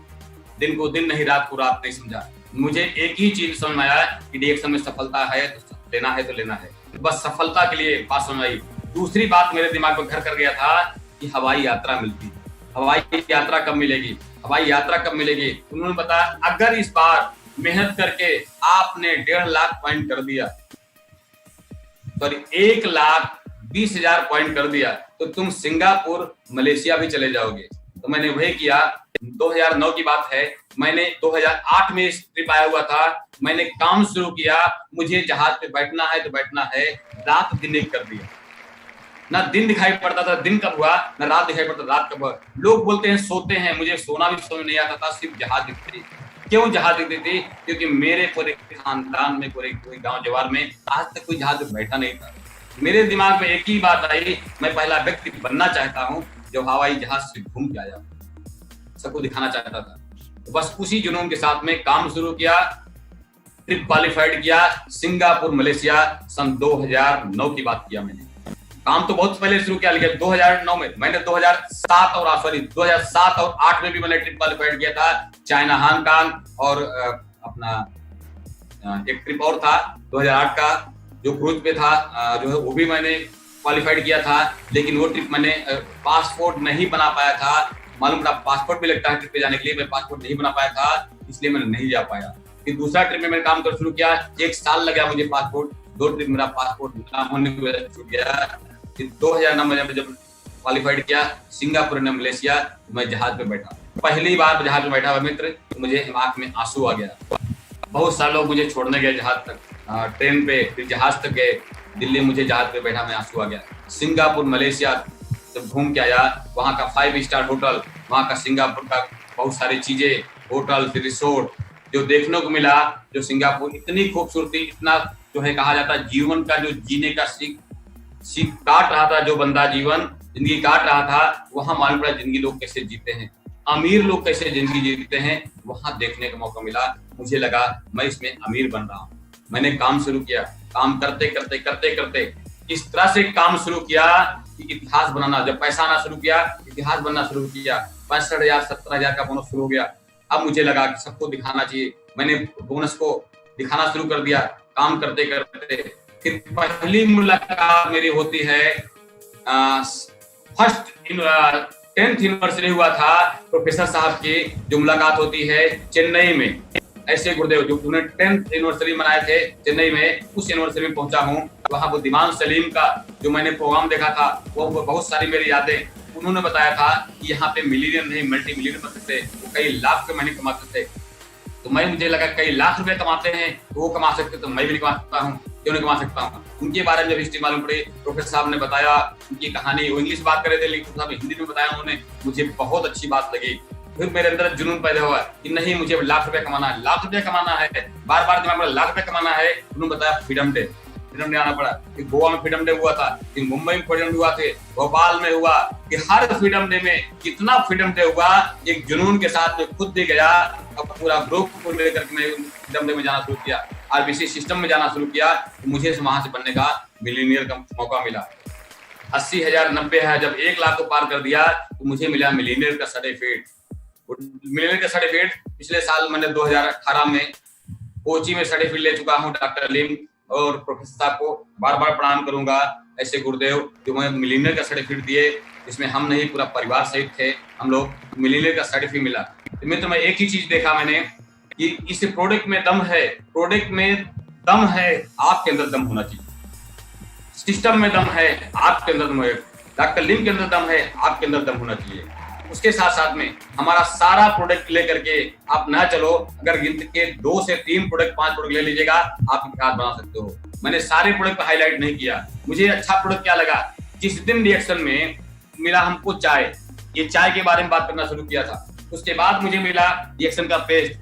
दिन को दिन नहीं, रात को रात नहीं समझा। मुझे एक ही चीज समझ में आया कि डीएक्शन में सफलता है तो लेना है, तो लेना है, बस सफलता के लिए बात समझ आई। दूसरी बात मेरे दिमाग में घर कर गया था कि हवाई यात्रा मिलती, हवाई यात्रा कब मिलेगी, हवाई यात्रा कब मिलेगी। उन्होंने बताया अगर इस बार मेहनत करके आपने 1.5 लाख पॉइंट कर दिया, सॉरी 1,20,000 पॉइंट कर दिया, तो तुम सिंगापुर मलेशिया भी चले जाओगे। तो मैंने वही किया। 2009 की बात है, मैंने 2008 में ट्रिप आया हुआ था, मैंने काम शुरू किया। मुझे जहाज पे बैठना है तो बैठना है, रात दिन एक कर दिया। ना दिन दिखाई पड़ता था दिन कब हुआ, ना रात दिखाई पड़ता रात कब हुआ। लोग बोलते हैं सोते हैं, मुझे सोना भी समझ नहीं आता था, सिर्फ जहाज दिखती थी। क्यों जहाज दिखती थी? क्योंकि मेरे पूरे खानदान में, पूरे गांव जवार में आज तक कोई जहाज बैठा नहीं था। मेरे दिमाग में एक ही बात आई, मैं पहला व्यक्ति बनना चाहता हूँ जो हवाई जहाज से घूम के आया, सबको दिखाना चाहता था। तो बस उसी जुनून के साथ में काम शुरू किया, ट्रिप क्वालिफाइड किया, सिंगापुर मलेशिया सन 2009 की बात किया मैंने। काम तो बहुत पहले शुरू किया, लेकिन 2009 में मैंने 2007 और 8 में भी मैंने ट्रिप क्वालिफाइड किया था, चाइना, हांगकांग और अपना एक ट्रिप और था 2008 का जो क्रूज पे था, जो है वो भी मैंने क्वालिफाइड किया था। लेकिन वो ट्रिप मैंने पासपोर्ट नहीं बना पाया था। मालूम पड़ा पासपोर्ट भी लगता है ट्रिप पे जाने के लिए, मैं पासपोर्ट नहीं बना पाया था, इसलिए मैंने नहीं जा पाया। फिर दूसरा ट्रिप में मैंने काम कर शुरू किया, 1 साल लगा मुझे पासपोर्ट, 2 ट्रिप मेरा पासपोर्ट ना होने की वजह से छूट गया। फिर 2009 में जब क्वालिफाइड किया सिंगापुर ने मलेशिया, मैं जहाज पे बैठा, पहली बार जहाज में बैठा हुआ मित्र, मुझे आंख में आंसू आ गया। बहुत सारे लोग मुझे छोड़ने गए जहाज तक, ट्रेन पे, फिर जहाज तक गए, दिल्ली मुझे जहाज पे बैठा मैं आंसू आ गया। सिंगापुर मलेशिया जब घूम के आया, वहाँ का 5 स्टार होटल, वहाँ का सिंगापुर का बहुत सारी चीजें, होटल, फिर रिसोर्ट जो देखने को मिला, जो सिंगापुर इतनी खूबसूरती, इतना जो है कहा जाता है जीवन का जो जीने का सीख काट रहा था, जो बंदा जीवन जिंदगी काट रहा था, वहां मालूम पड़ा जिंदगी लोग कैसे जीते हैं, अमीर लोग कैसे जिंदगी जीते हैं, वहां देखने का मौका मिला। मुझे लगा मैं इसमें अमीर बन रहा हूँ। मैंने काम शुरू किया, काम करते करते करते करते इस तरह से काम शुरू किया कि इतिहास बनाना, जब पैसा आना शुरू किया, इतिहास बनना शुरू किया। 65,000 70,000 का बोनस शुरू हो गया। अब मुझे लगा कि सबको दिखाना चाहिए, मैंने बोनस को दिखाना शुरू कर दिया काम करते करते। फिर पहली मुलाकात मेरी होती है, फर्स्ट 10th एनिवर्सरी हुआ था प्रोफेसर साहब की, जो मुलाकात होती है चेन्नई में। ऐसे गुरुदेव जो उन्होंने 10th एनिवर्सरी मनाए थे चेन्नई में, उस एनिवर्सरी में पहुंचा हूँ। वहाँ बुद्धिमान सलीम का जो मैंने प्रोग्राम देखा था, वो बहुत सारी मेरी यादें, उन्होंने बताया था कि यहाँ पे मिलीनियर नहीं मल्टी मिलीनियर बनते थे, वो कई लाख के महीने कमाते थे। तो मुझे लगा कई लाख रुपए कमाते हैं तो वो कमा सकते, तो मैं भी कमा सकता हूँ, क्यों नहीं कमा सकता हूँ। उनके बारे में जब हिस्ट्री मालूम पड़ी, प्रोफेसर साहब ने बताया उनकी कहानी, वो इंग्लिश बात कर रहे थे लेकिन साहब हिंदी में बताया उन्होंने, मुझे बहुत अच्छी बात लगी। फिर मेरे अंदर जुनून पैदा हुआ कि नहीं मुझे लाख रुपए कमाना है, लाख रुपए कमाना है, बार बार दिमाग में लाख रुपए कमाना है। उन्होंने बताया फ्रीडम डे आना पड़ा, कि गोवा में फ्रीडम डे हुआ था, कि मुंबई में फ्रीडम डे हुआ थे, भोपाल में हुआ, कि हर फ्रीडम डे में कितना फ्रीडम डे हुआ, एक जुनून के साथ में खुद भी गया। अब पूरा ग्रुप को लेकर के मैं फ्रीडम डे में जाना शुरू किया, आरबीसी सिस्टम में जाना शुरू किया, तो मुझे वहां से बनने का मिलीनियर का मौका मिला। 80,000 90,000 जब 1 लाख को पार कर दिया तो मुझे मिला मिलीनियर का सर्टिफिकेट। मिलीनियर का सर्टिफिकेट पिछले साल मैंने 2018 में कोची में सर्टिफिकेट ले चुका हूँ। डॉक्टर लिम और प्रोफेसर साहब को बार बार प्रणाम करूंगा, ऐसे गुरुदेव जो हमें मिलीनियर का सर्टिफिकेट दिए, जिसमें हम नहीं पूरा परिवार सहित थे हम लोग, मिलीनियर का सर्टिफिकेट मिला। तो मित्र मैं एक ही चीज देखा मैंने कि इस प्रोडक्ट में दम है, प्रोडक्ट में दम है, आपके अंदर दम होना चाहिए। सिस्टम में दम है, आपके अंदर दम है। डॉक्टर लिम के अंदर दम है, आपके अंदर दम होना चाहिए। उसके साथ साथ में हमारा सारा प्रोडक्ट लेकर के आप ना चलो, अगर गिनती के 2 से 3 प्रोडक्ट 5 प्रोडक्ट ले लीजिएगा, आप इतिहास बना सकते हो। मैंने सारे प्रोडक्ट पर हाईलाइट नहीं किया। मुझे अच्छा प्रोडक्ट क्या लगा, जिस दिन रिएक्शन में मिला हमको चाय, ये चाय के बारे में बात करना शुरू किया था। उसके बाद मुझे मिला रिएक्शन का पेस्ट,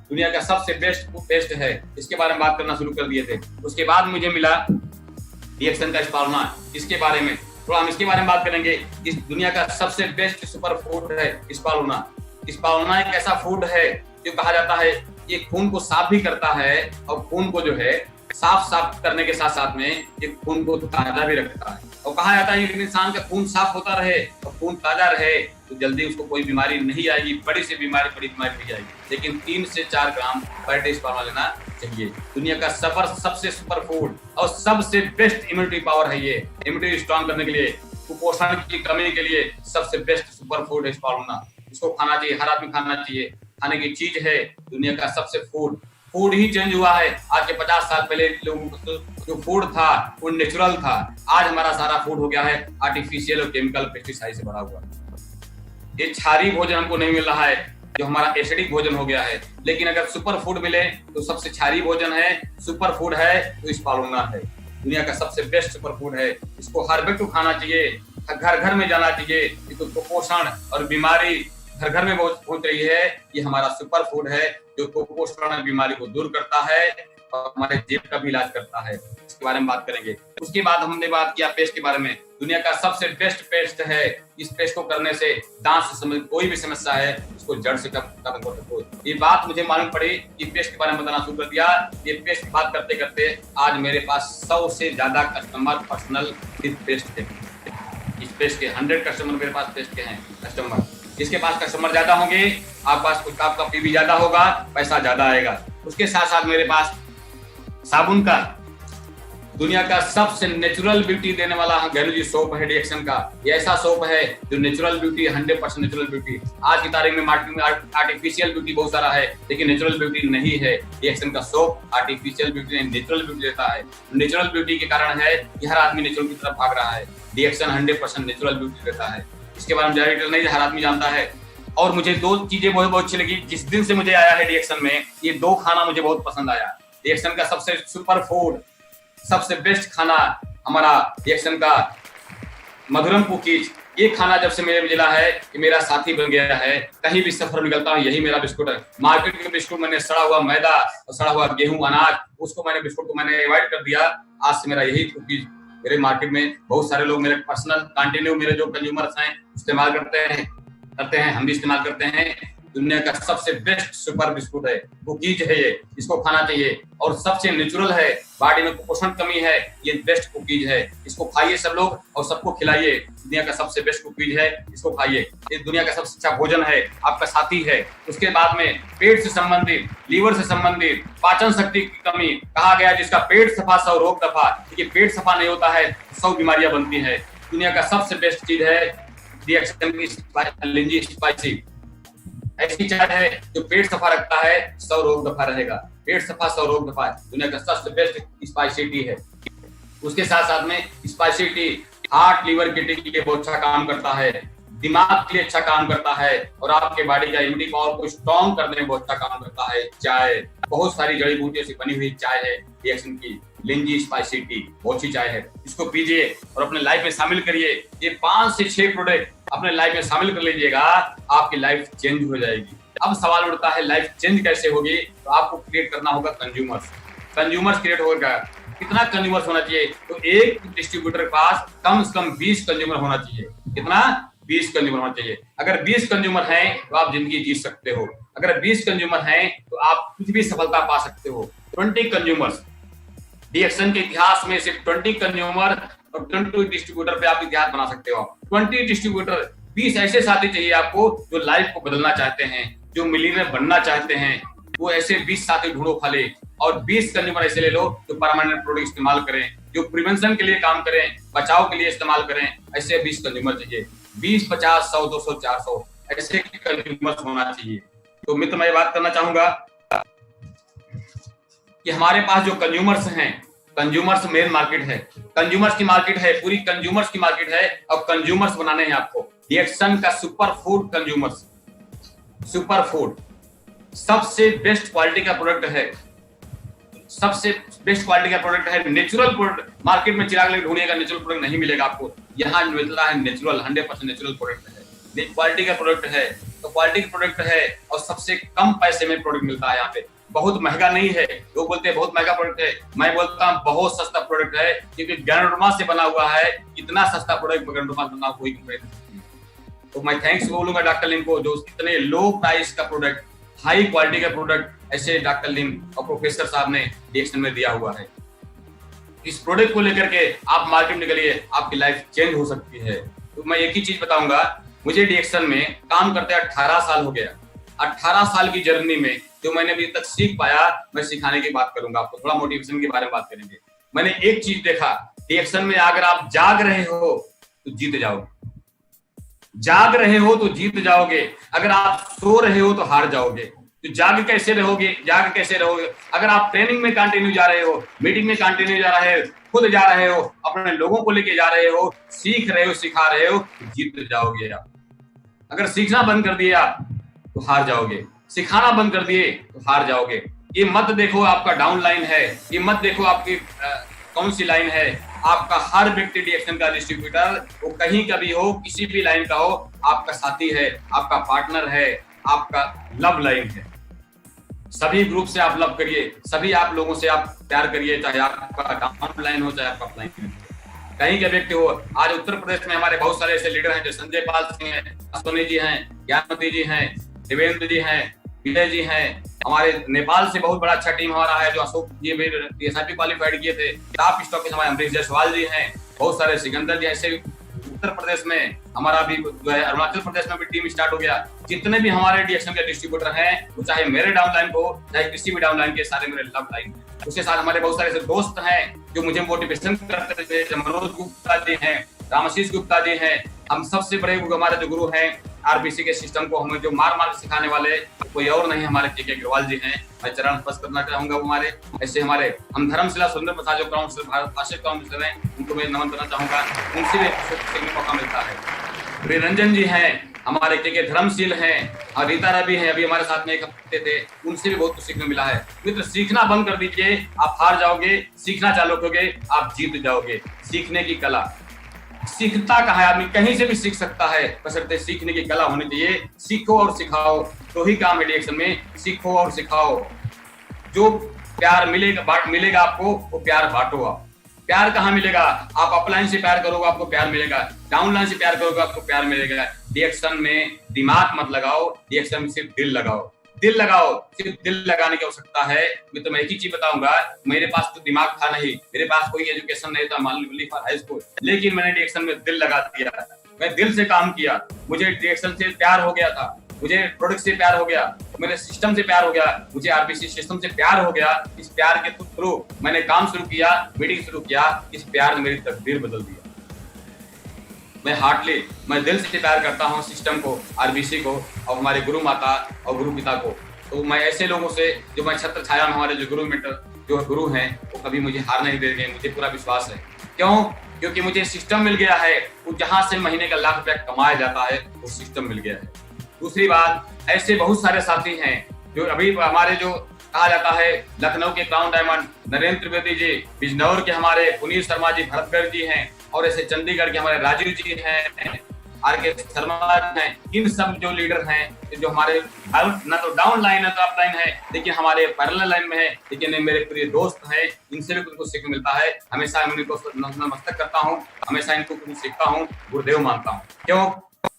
दुनिया का सबसे बेस्ट पेस्ट है, इसके बारे में बात करना शुरू कर दिए थे। उसके बाद मुझे मिला रिएक्शन का स्पालुना, इसके बारे में थोड़ा हम इसके बारे में बात करेंगे। इस दुनिया का सबसे बेस्ट सुपर फूड है स्पालुना। स्पालुना एक ऐसा फूड है जो कहा जाता है ये खून को साफ भी करता है, और खून को जो है साफ करने के साथ साथ में ये खून को ताजा भी रखता है। और कहा जाता है कि इंसान का खून साफ होता रहे और खून ताजा रहे तो जल्दी उसको कोई बीमारी नहीं आएगी, बड़ी बीमारी नहीं आएगी। लेकिन 3 से 4 ग्राम पर डे स्पालुना लेना चाहिए। दुनिया का सबसे सुपर फूड और सबसे बेस्ट इम्यूनिटी पावर है ये। इम्यूनिटी स्ट्रॉन्ग करने के लिए, कुपोषण की कमी के लिए सबसे बेस्ट सुपर फूड है स्पालुना। इसको खाना चाहिए, हर आदमी खाना चाहिए। खाने की चीज है, दुनिया का सबसे फूड ही चेंज हुआ है। आज के 50 साल पहले लोगों को जो फूड था वो नेचुरल था, आज हमारा सारा फूड हो गया है आर्टिफिशियल और केमिकल पेस्टिसाइड से भरा हुआ। ये क्षारीय भोजन हमको नहीं मिल रहा है, जो हमारा एसिडिक भोजन हो गया है। लेकिन अगर सुपर फूड मिले तो सबसे क्षारीय भोजन है, सुपर फूड है तो स्पालुना है। दुनिया का सबसे बेस्ट सुपर फूड है, इसको हर व्यक्ति को खाना चाहिए, घर घर में जाना चाहिए। इसको कुपोषण और बीमारी घर घर में पहुंच रही है, ये हमारा सुपर फूड है जो कुपोषण और बीमारी को दूर करता है और हमारे जेब का भी इलाज करता है। इसके बारे में बात करेंगे। उसके बाद हमने बात किया पेस्ट के बारे में। दुनिया का सबसे बेस्ट पेस्ट है, इस पेस्ट को करने से दांत से संबंधित कोई भी समस्या है उसको जड़ से खत्म कर सकते हो। ये बात मुझे मालूम पड़ी कि पेस्ट के बारे में बताना शुरू कर दिया। ये पेस्ट की बात करते करते आज मेरे पास 100 से ज्यादा कस्टमर पर्सनल इस पेस्ट के, इस पेस्ट के 100 कस्टमर मेरे पास पेस्ट के हैं कस्टमर। जिसके पास कस्टमर ज्यादा होंगे आपका पीवी ज्यादा होगा, पैसा ज्यादा आएगा। उसके साथ साथ मेरे पास साबुन का दुनिया का सबसे नेचुरल ब्यूटी देने वाला गैनुजी सोप है रिएक्शन का। ये ऐसा सोप है जो नेचुरल ब्यूटी, 100% नेचुरल ब्यूटी। आज की तारीख में मार्केट में आर्टिफिशियल ब्यूटी बहुत सारा है, लेकिन नेचुरल ब्यूटी नहीं है। रिएक्शन का सोप आर्टिफिशियल ब्यूटी नहीं, नेचुरल ब्यूटी देता है। नेचुरल ब्यूटी के कारण है कि हर आदमी नेचुरल की तरफ भाग रहा है। रिएक्शन 100% नेचुरल ब्यूटी देता है। इसके बारे में ज्यादा नहीं हर आदमी जानता है। और मुझे 2 चीजें बहुत अच्छी लगी जिस दिन से मुझे आया है रिएक्शन में। ये 2 खाना मुझे बहुत पसंद आया। रिएक्शन का सबसे सुपर फूड, सबसे बेस्ट खाना हमारा रिएक्शन का मधुरम कुकीज। ये खाना जब से मेरे मिला है कि मेरा साथी बन गया है। कहीं भी सफर निकलता हूँ यही मेरा बिस्कुट है। मार्केट के बिस्कुट मैंने सड़ा हुआ मैदा और सड़ा हुआ गेहूं अनाज, उसको मैंने बिस्कुट को मैंने अवॉइड कर दिया। आज से मेरा यही कुकीज मेरे मार्केट में बहुत सारे लोग मेरे पर्सनल कंटिन्यू मेरे जो कंज्यूमर्स हैं इस्तेमाल करते हैं, हम भी इस्तेमाल करते हैं। दुनिया का सबसे बेस्ट सुपर बिस्कुट है, कुकीज है ये, इसको खाना चाहिए। और सबसे नेचुरल है, बॉडी में कुपोषण कमी है, ये बेस्ट कुकीज है। इसको खाइए सब लोग और सबको खिलाइए। दुनिया का सबसे बेस्ट कुकीज है, इसको खाइए। ये दुनिया का सबसे अच्छा भोजन है, आपका साथी है। उसके बाद में पेट से संबंधित, लीवर से संबंधित, पाचन शक्ति की कमी, कहा गया जिसका पेट सफा 100 रोग दफा। देखिए पेट सफा नहीं होता है 100 बीमारियां बनती है। दुनिया का सबसे बेस्ट चीज है रिएक्शन की लिंजी स्पाइसी। ऐसी चाय है जो पेट सफा रखता है, 100 रोग दफा रहेगा। पेट सफा 100 रोग दफा दुनिया का सबसे बेस्ट स्पाइसी टी है। उसके साथ साथ में spicy tea heart liver kidney के लिए बहुत अच्छा काम करता है, दिमाग के लिए अच्छा काम करता है और आपके बॉडी का इम्यूनिटी पावर को स्ट्रॉन्ग करने में बहुत अच्छा काम करता है। चाय बहुत सारी जड़ी बूटियों से बनी हुई चाय है रिएक्शन की लिंजी स्पाइसी टी, बहुत अच्छी चाय है। इसको पीजिए और अपने लाइफ में शामिल करिए। ये 5 से 6 प्रोडक्ट अपने लाइफ में शामिल कर लीजिएगा, आपकी लाइफ चेंज हो जाएगी। अब सवाल उठता है लाइफ चेंज कैसे होगी? तो आपको क्रिएट करना होगा कंज्यूमर्स क्रिएट होगा। कितना कंज्यूमर्स होना चाहिए? तो एक डिस्ट्रीब्यूटर के पास कम से कम 20 कंज्यूमर होना चाहिए। कितना? 20 कंज्यूमर होना चाहिए। अगर 20 कंज्यूमर हैं तो आप जिंदगी जी सकते हो। अगर 20 कंज्यूमर हैं तो आप कुछ भी सफलता पा सकते हो। 20 कंज्यूमर्स डीएक्शन के इतिहास में सिर्फ 20 कंज्यूमर और 20 डिस्ट्रीब्यूटर पे आप इतिहास बना सकते हो। 20 डिस्ट्रीब्यूटर, 20 ऐसे साथी चाहिए आपको जो लाइफ को बदलना चाहते हैं, जो मिलियनर बनना चाहते हैं। वो ऐसे 20 साथी ढूंढो खाली, और 20 कंज्यूमर ऐसे ले लो जो परमानेंट प्रोडक्ट इस्तेमाल करें, जो प्रिवेंशन के लिए काम करें, बचाव के लिए इस्तेमाल करें। ऐसे 20 कंज्यूमर चाहिए, 20, 50, 100, 200, 400 ऐसे कंज्यूमर होना चाहिए। तो मित्र, मैं बात करना चाहूंगा कि हमारे पास जो कंज्यूमर्स हैं, कंज्यूमर्स मेन मार्केट है, कंज्यूमर्स की मार्केट है, पूरी कंज्यूमर्स की मार्केट है, और कंज्यूमर्स बनाने हैं आपको। डीएक्शन का super food consumers, super food सबसे बेस्ट क्वालिटी का प्रोडक्ट है, सबसे बेस्ट क्वालिटी का प्रोडक्ट है, नेचुरल प्रोडक्ट। मार्केट में चिराग लेके ढूंढिएगा, नेचुरल प्रोडक्ट नहीं मिलेगा आपको। यहाँ मिलता है नेचुरल, 100% नेचुरल प्रोडक्ट है, क्वालिटी का प्रोडक्ट है। तो क्वालिटी का प्रोडक्ट है और सबसे कम पैसे में प्रोडक्ट मिलता है यहाँ पे। बहुत महंगा नहीं है, लोग बोलते हैं बहुत महंगा प्रोडक्ट है, मैं बोलता हूँ बहुत सस्ता प्रोडक्ट है, क्योंकि गैंडोमा से बना हुआ है। इतना सस्ता प्रोडक्ट गैंडोमा से बना कोई कंपनी नहीं। तो मैं थैंक्स बोलूंगा डॉक्टर लिम को, जो इतने लो प्राइस का प्रोडक्ट, हाई क्वालिटी का प्रोडक्ट ऐसे डॉक्टर लिम और प्रोफेसर साहब ने डीएक्शन में दिया हुआ है। इस प्रोडक्ट को लेकर के आप मार्केट में निकलिए, आपकी लाइफ चेंज हो सकती है। तो मैं एक ही चीज बताऊंगा, मुझे डीएक्शन में काम करते 18 साल हो गया। 18 साल की जर्नी में जो मैंने अभी तक सीख पाया, मैं सिखाने की बात करूंगा आपको, थोड़ा मोटिवेशन के बारे में बात करेंगे। मैंने एक चीज देखा, डीएक्शन में अगर आप जाग रहे हो तो जीत जाओगे, जाग रहे हो तो जीत जाओगे। अगर आप सो रहे हो तो हार जाओगे। तो जाग कैसे रहोगे, जाग कैसे रहोगे? अगर आप ट्रेनिंग में कंटिन्यू जा रहे हो, मीटिंग में कंटिन्यू जा रहे हो, खुद जा रहे हो, अपने लोगों को लेके जा रहे हो, सीख रहे हो, सिखा रहे हो, तो जीत जाओगे आप। अगर सीखना बंद कर दिया तो हार जाओगे, सिखाना बंद कर दिए तो हार जाओगे। ये मत देखो आपका डाउन लाइन है, ये मत देखो आपकी कौन सी लाइन है। आपका हर व्यक्ति डीएक्शन का डिस्ट्रीब्यूटर, वो कहीं का भी हो, किसी भी लाइन का हो, आपका साथी है, आपका पार्टनर है, आपका लव लाइन है। सभी ग्रुप से आप लव करिए, सभी आप लोगों से आप प्यार करिए, चाहे आपका डाउन लाइन हो, चाहे आपका अप लाइन हो, कहीं के व्यक्ति हो। आज उत्तर प्रदेश में हमारे बहुत सारे ऐसे लीडर हैं, जो संजय पाल सिंह हैं, अश्विनी जी हैं, ज्ञानमती जी हैं, देवेंद्र जी हैं, विजय जी हैं। हमारे नेपाल से बहुत बड़ा अच्छा टीम हमारा है, जो अशोक जी भी एसआईपी क्वालिफाइड किए थे। टॉप स्टॉक हमारे अमरीश जायसवाल जी हैं, बहुत सारे सिकंदर जी। ऐसे उत्तर प्रदेश में हमारा भी जो है, अरुणाचल प्रदेश में भी टीम स्टार्ट हो गया। जितने भी हमारे डीएक्शन के डिस्ट्रीब्यूटर हैं, वो चाहे मेरे डाउनलाइन को, चाहे किसी भी डाउनलाइन के, सारे मेरे लव लाइन है। उसके साथ हमारे बहुत सारे ऐसे दोस्त हैं जो मुझे मोटिवेशन करते थे। मनोज गुप्ता जी हैं, रामशीष गुप्ता जी हैं। हम सबसे बड़े हमारे जो गुरु हैं आरबीसी के सिस्टम को हमें जो मार मार सिखाने वाले, कोई और नहीं, हमारे के अग्रवाल जी हैं। मैं चरण स्पर्श करना चाहूंगा हमारे। ऐसे हमारे हम धर्मशिला सुंदर प्रसाद जो काउंसिलर, भारत भाषा काउंसिलर हैं, उनको मैं नमन करना चाहूंगा। उनसे भी सीखने का मौका मिलता है। निरंजन जी हैं, हमारे के धर्मशील हैं, और रीता रवि हैं, अभी हमारे साथ में एक हफ्ते थे, उनसे भी बहुत कुछ सीखने मिला है। मित्र, सीखना बंद कर दीजिए, आप हार जाओगे। सीखना चालू करोगे, आप जीत जाओगे। सीखने की कला, सीखता कहा है आदमी, कहीं से भी सीख सकता है, बशर्ते सीखने की कला होनी चाहिए। सीखो और सिखाओ, तो ही काम है डीएक्शन में। सीखो और सिखाओ, जो प्यार मिलेगा आपको, वो प्यार बांटो। आप प्यार कहाँ मिलेगा? आप अपलाइन से प्यार करोगे, आपको प्यार मिलेगा। डाउनलाइन से प्यार करोगे, आपको प्यार मिलेगा। डीएक्शन में दिमाग मत लगाओ, डीएक्शन में सिर्फ दिल लगाओ। दिल लगाओ, सिर्फ दिल लगाने की आवश्यकता है। मैं एक ही चीज बताऊंगा, मेरे पास तो दिमाग था नहीं, मेरे पास कोई एजुकेशन नहीं था, हाई स्कूल, लेकिन मैंने डीएक्शन में दिल लगा दिया। मैं दिल से काम किया, मुझे डीएक्शन से प्यार हो गया था, मुझे प्रोडक्ट से प्यार हो गया, मेरे सिस्टम से प्यार हो गया, मुझे आरबीसी सिस्टम से प्यार हो गया। इस प्यार के थ्रू मैंने काम शुरू किया, मीटिंग शुरू किया। इस प्यार ने मेरी तकदीर बदल दिया। मैं दिल से प्यार करता हूँ सिस्टम को, आरबीसी को, और हमारे गुरु माता और गुरु पिता को। तो मैं ऐसे लोगों से, जो मैं छत्र छाया में, हमारे जो गुरु मेंटर जो गुरु हैं, वो कभी मुझे हार नहीं देंगे, मुझे पूरा विश्वास है। क्यों? क्योंकि मुझे सिस्टम मिल गया है, वो जहां से महीने का लाख रुपया कमाया जाता है, वो सिस्टम मिल गया है। दूसरी बात, ऐसे बहुत सारे साथी हैं जो अभी हमारे जो कहा जाता है, लखनऊ के क्राउन डायमंड नरेंद्र त्रिवेदी जी, बिजनौर के हमारे पुनीत शर्मा जी, भरतगढ़ जी हैं, और ऐसे चंडीगढ़ के हमारे राजीव जी हैं, आर.के. शर्मा हैं। इन सब जो लीडर हैं, जो हमारे ना तो डाउन लाइन है तो अप लाइन है, लेकिन हमारे पैरेलल लाइन में है, लेकिन ये मेरे प्रिय दोस्त हैं। इनसे भी कुछ सीखने मिलता है। हमेशा इनको नतमस्तक करता हूँ, हमेशा इनको कुछ सीखता हूँ, गुरुदेव मानता हूँ। क्यों?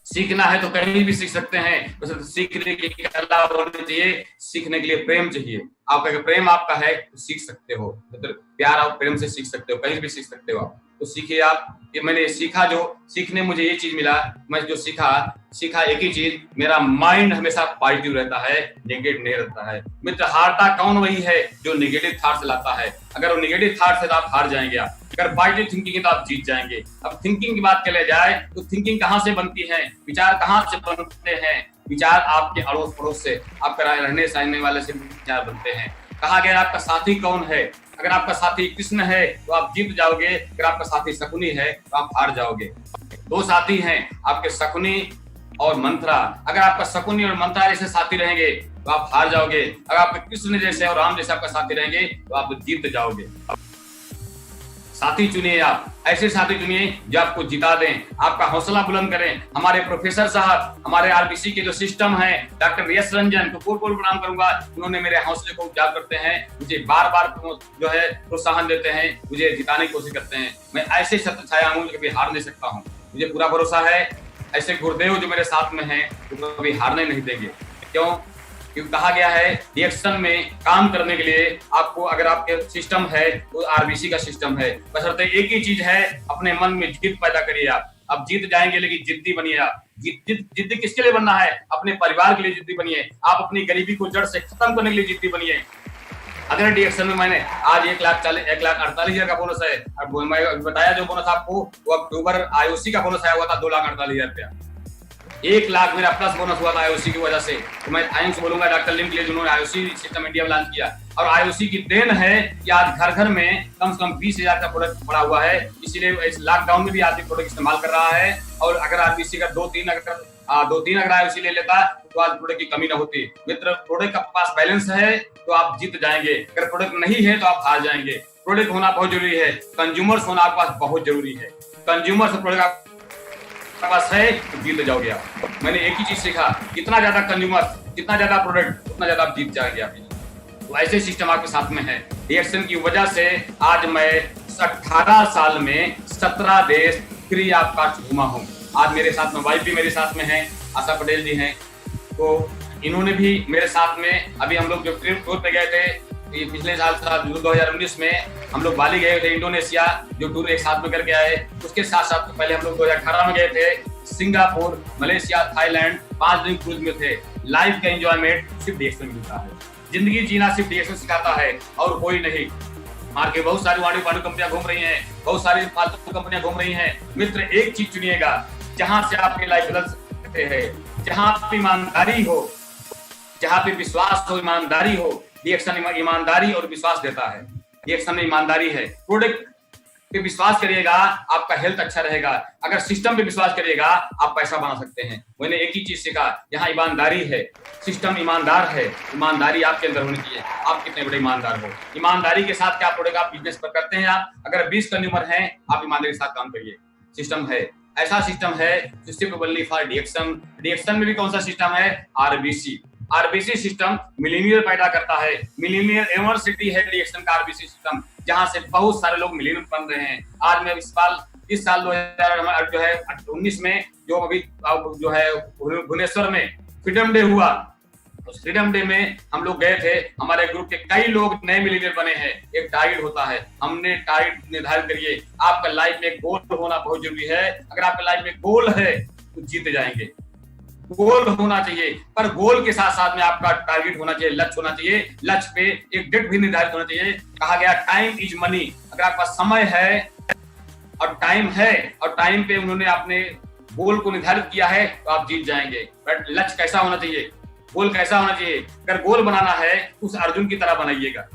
सीखना है तो कहीं भी सीख सकते हैं, बस सीखने की कला होनी चाहिए, सीखने के लिए प्रेम चाहिए। आपका अगर प्रेम आपका है तो सीख सकते हो, मतलब प्यार और प्रेम से सीख सकते हो, कहीं भी सीख सकते हो आप। तो सीखिए आप। कि मैंने सीखा, जो सीखने मुझे ये चीज मिला, मैं जो सीखा एक ही चीज, मेरा माइंड हमेशा पॉजिटिव रहता है, नेगेटिव नहीं रहता है। मित्र, हारता कौन? वही है जो नेगेटिव थॉट्स लाता है। अगर वो नेगेटिव थॉट्स है तो आप हार जाएंगे। आप अगर पॉजिटिव थिंकिंग है तो आप जीत जाएंगे। अब थिंकिंग की बात चले जाए तो थिंकिंग कहाँ से बनती है, विचार कहाँ से बनते हैं? विचार आपके अड़ोस पड़ोस से, आपका रहने सहने वाले से विचार बनते हैं। कहा गया आपका साथी कौन है? अगर आपका साथी कृष्ण है तो आप जीत जाओगे, अगर आपका साथी शकुनी है तो आप हार जाओगे। दो साथी हैं आपके, शकुनी और मंत्रा। अगर आपका शकुनी और मंत्रा जैसे साथी रहेंगे तो आप हार जाओगे। अगर आपके कृष्ण जैसे और राम जैसे आपका साथी रहेंगे तो आप जीत जाओगे। साथी चुनिए, आप ऐसे साथी चुनिए जो आपको जिता दें, आपका हौसला बुलंद करें। हमारे प्रोफेसर साहब, हमारे आरबीसी के जो सिस्टम है, डॉक्टर यश रंजन को पूर्ण प्रणाम करूंगा। उन्होंने मेरे हौसले को उजागर करते हैं, मुझे बार बार जो है प्रोत्साहन देते हैं, मुझे जिताने की कोशिश करते हैं। मैं ऐसे छत्र छाया हूँ जो कभी हार नहीं सकता हूँ। मुझे पूरा भरोसा है ऐसे गुरुदेव जो मेरे साथ में हैं तो कभी हारने नहीं देंगे। क्यों? क्योंकि कहा गया है रिएक्शन में काम करने के लिए आपको, अगर आपके सिस्टम है तो आरबीसी का सिस्टम है, बशर्ते एक ही चीज है, अपने मन में जिद पैदा करिए। आप जीत जाएंगे, लेकिन जिद्दी बनिए। आप जिद्दी किसके लिए बनना है? अपने परिवार के लिए जिद्दी बनिए। आप अपनी गरीबी को जड़ से खत्म करने के लिए जिद्दी बनिए। अगर रिएक्शन में मैंने आज 1,48,000 का बोनस है, मैं बताया जो बोनस आपको, वो अक्टूबर आईओसी का बोनस आया हुआ था 2,48,000 रुपया। 1 लाख मेरा प्लस बोनस हुआ था आईओसी की वजह से। तो मैं थैंक्स बोलूंगा डॉक्टर लिम के लिए, जिन्होंने आईओसी सिस्टम इंडिया में लॉन्च किया। और आईओसी की देन है कि आज घर घर में कम से कम 20,000 का प्रोडक्ट पड़ा हुआ है। इसीलिए इस लॉकडाउन में भी आदमी प्रोडक्ट इस्तेमाल कर रहा है। और अगर आरबीसी का 2-3 अगर आईओसी ले लेता तो आज प्रोडक्ट की कमी न होती। मित्र, प्रोडक्ट का पास बैलेंस है तो आप जीत जाएंगे, अगर प्रोडक्ट नहीं है तो आप हार जाएंगे। प्रोडक्ट होना बहुत जरूरी है, कंज्यूमर्स होना आपके पास बहुत जरूरी है। कंज्यूमर्स प्रोडक्ट पास है तो जीत जाओगे आप। मैंने एक ही चीज सीखा, जितना ज्यादा कंज्यूमर, जितना ज्यादा प्रोडक्ट, उतना ज्यादा आप जीत जाएंगे आप। तो ऐसे सिस्टम आपके साथ में है। रिएक्शन की वजह से आज मैं 18 साल में 17 देश फ्री ऑफ कॉस्ट घूमा हूँ। आज मेरे साथ में वाइफ भी मेरे साथ में है, आशा पटेल जी हैं, तो इन्होंने भी मेरे साथ में, अभी हम लोग जो ट्रिप टूर पे गए थे पिछले साल 2019 में, हम लोग बाली गए थे, इंडोनेशिया, जो टूर एक साथ में करके आए। उसके साथ साथ पहले हम लोग 2018 में गए थे सिंगापुर, मलेशिया, थाईलैंड, 5 दिन क्रूज में थे। लाइफ का एंजॉयमेंट सिर्फ रिएक्शन मिलता है, जिंदगी जीना सिर्फ रिएक्शन सिखाता है और कोई नहीं। मार के बहुत सारी वाणी कंपनियां घूम रही हैं, बहुत सारी फालतू कंपनियां घूम रही हैं। मित्र, एक चीज चुनिएगा जहां से आपकी लाइफ बदल सकते हैं, जहां पे ईमानदारी हो, जहां पे विश्वास हो, ईमानदारी हो। रिएक्शन ईमानदारी और विश्वास देता है। रिएक्शन में ईमानदारी है। प्रोडक्ट पे विश्वास करिएगा, आपका हेल्थ अच्छा रहेगा। अगर सिस्टम पे विश्वास करिएगा, आप पैसा बना सकते हैं। मैंने एक ही चीज सीखा, यहाँ ईमानदारी है, सिस्टम ईमानदार है, ईमानदारी आपके अंदर होनी चाहिए। आप कितने बड़े ईमानदार हो, ईमानदारी के साथ क्या प्रोडक्ट आप बिजनेस पर करते हैं। आप अगर 20 कंज्यूमर हैं, आप ईमानदारी के साथ काम करिए। सिस्टम है, ऐसा सिस्टम है जो सिर्फ ओनली फॉर रिएक्शन। रिएक्शन में भी कौन सा सिस्टम है? आरबीसी। आरबीसी सिस्टम मिलीनियर पैदा करता है, मिलीनियर यूनिवर्सिटी है रिएक्शन का आरबीसी सिस्टम, जहां से बहुत सारे लोग मिलीनियर बन रहे हैं। आज मैं इस साल 2019 में जो अभी जो है भुवनेश्वर में फ्रीडम डे हुआ, उस फ्रीडम डे में हम लोग गए थे। हमारे ग्रुप के कई लोग नए मिलीनियर बने हैं। एक टारगेट होता है, हमने टारगेट निर्धारित करिए। आपका लाइफ में गोल होना बहुत जरूरी है। अगर आपके लाइफ में गोल है तो जीत जाएंगे। गोल होना चाहिए, पर गोल के साथ साथ में आपका टारगेट होना चाहिए, लक्ष्य होना चाहिए। लक्ष्य पे एक डेट भी निर्धारित होना चाहिए। कहा गया टाइम इज मनी। अगर आपका समय है और टाइम है, और टाइम पे उन्होंने अपने गोल को निर्धारित किया है, तो आप जीत जाएंगे। बट लक्ष्य कैसा होना चाहिए, गोल कैसा होना चाहिए? अगर गोल बनाना है, उस अर्जुन की तरह बनाइएगा।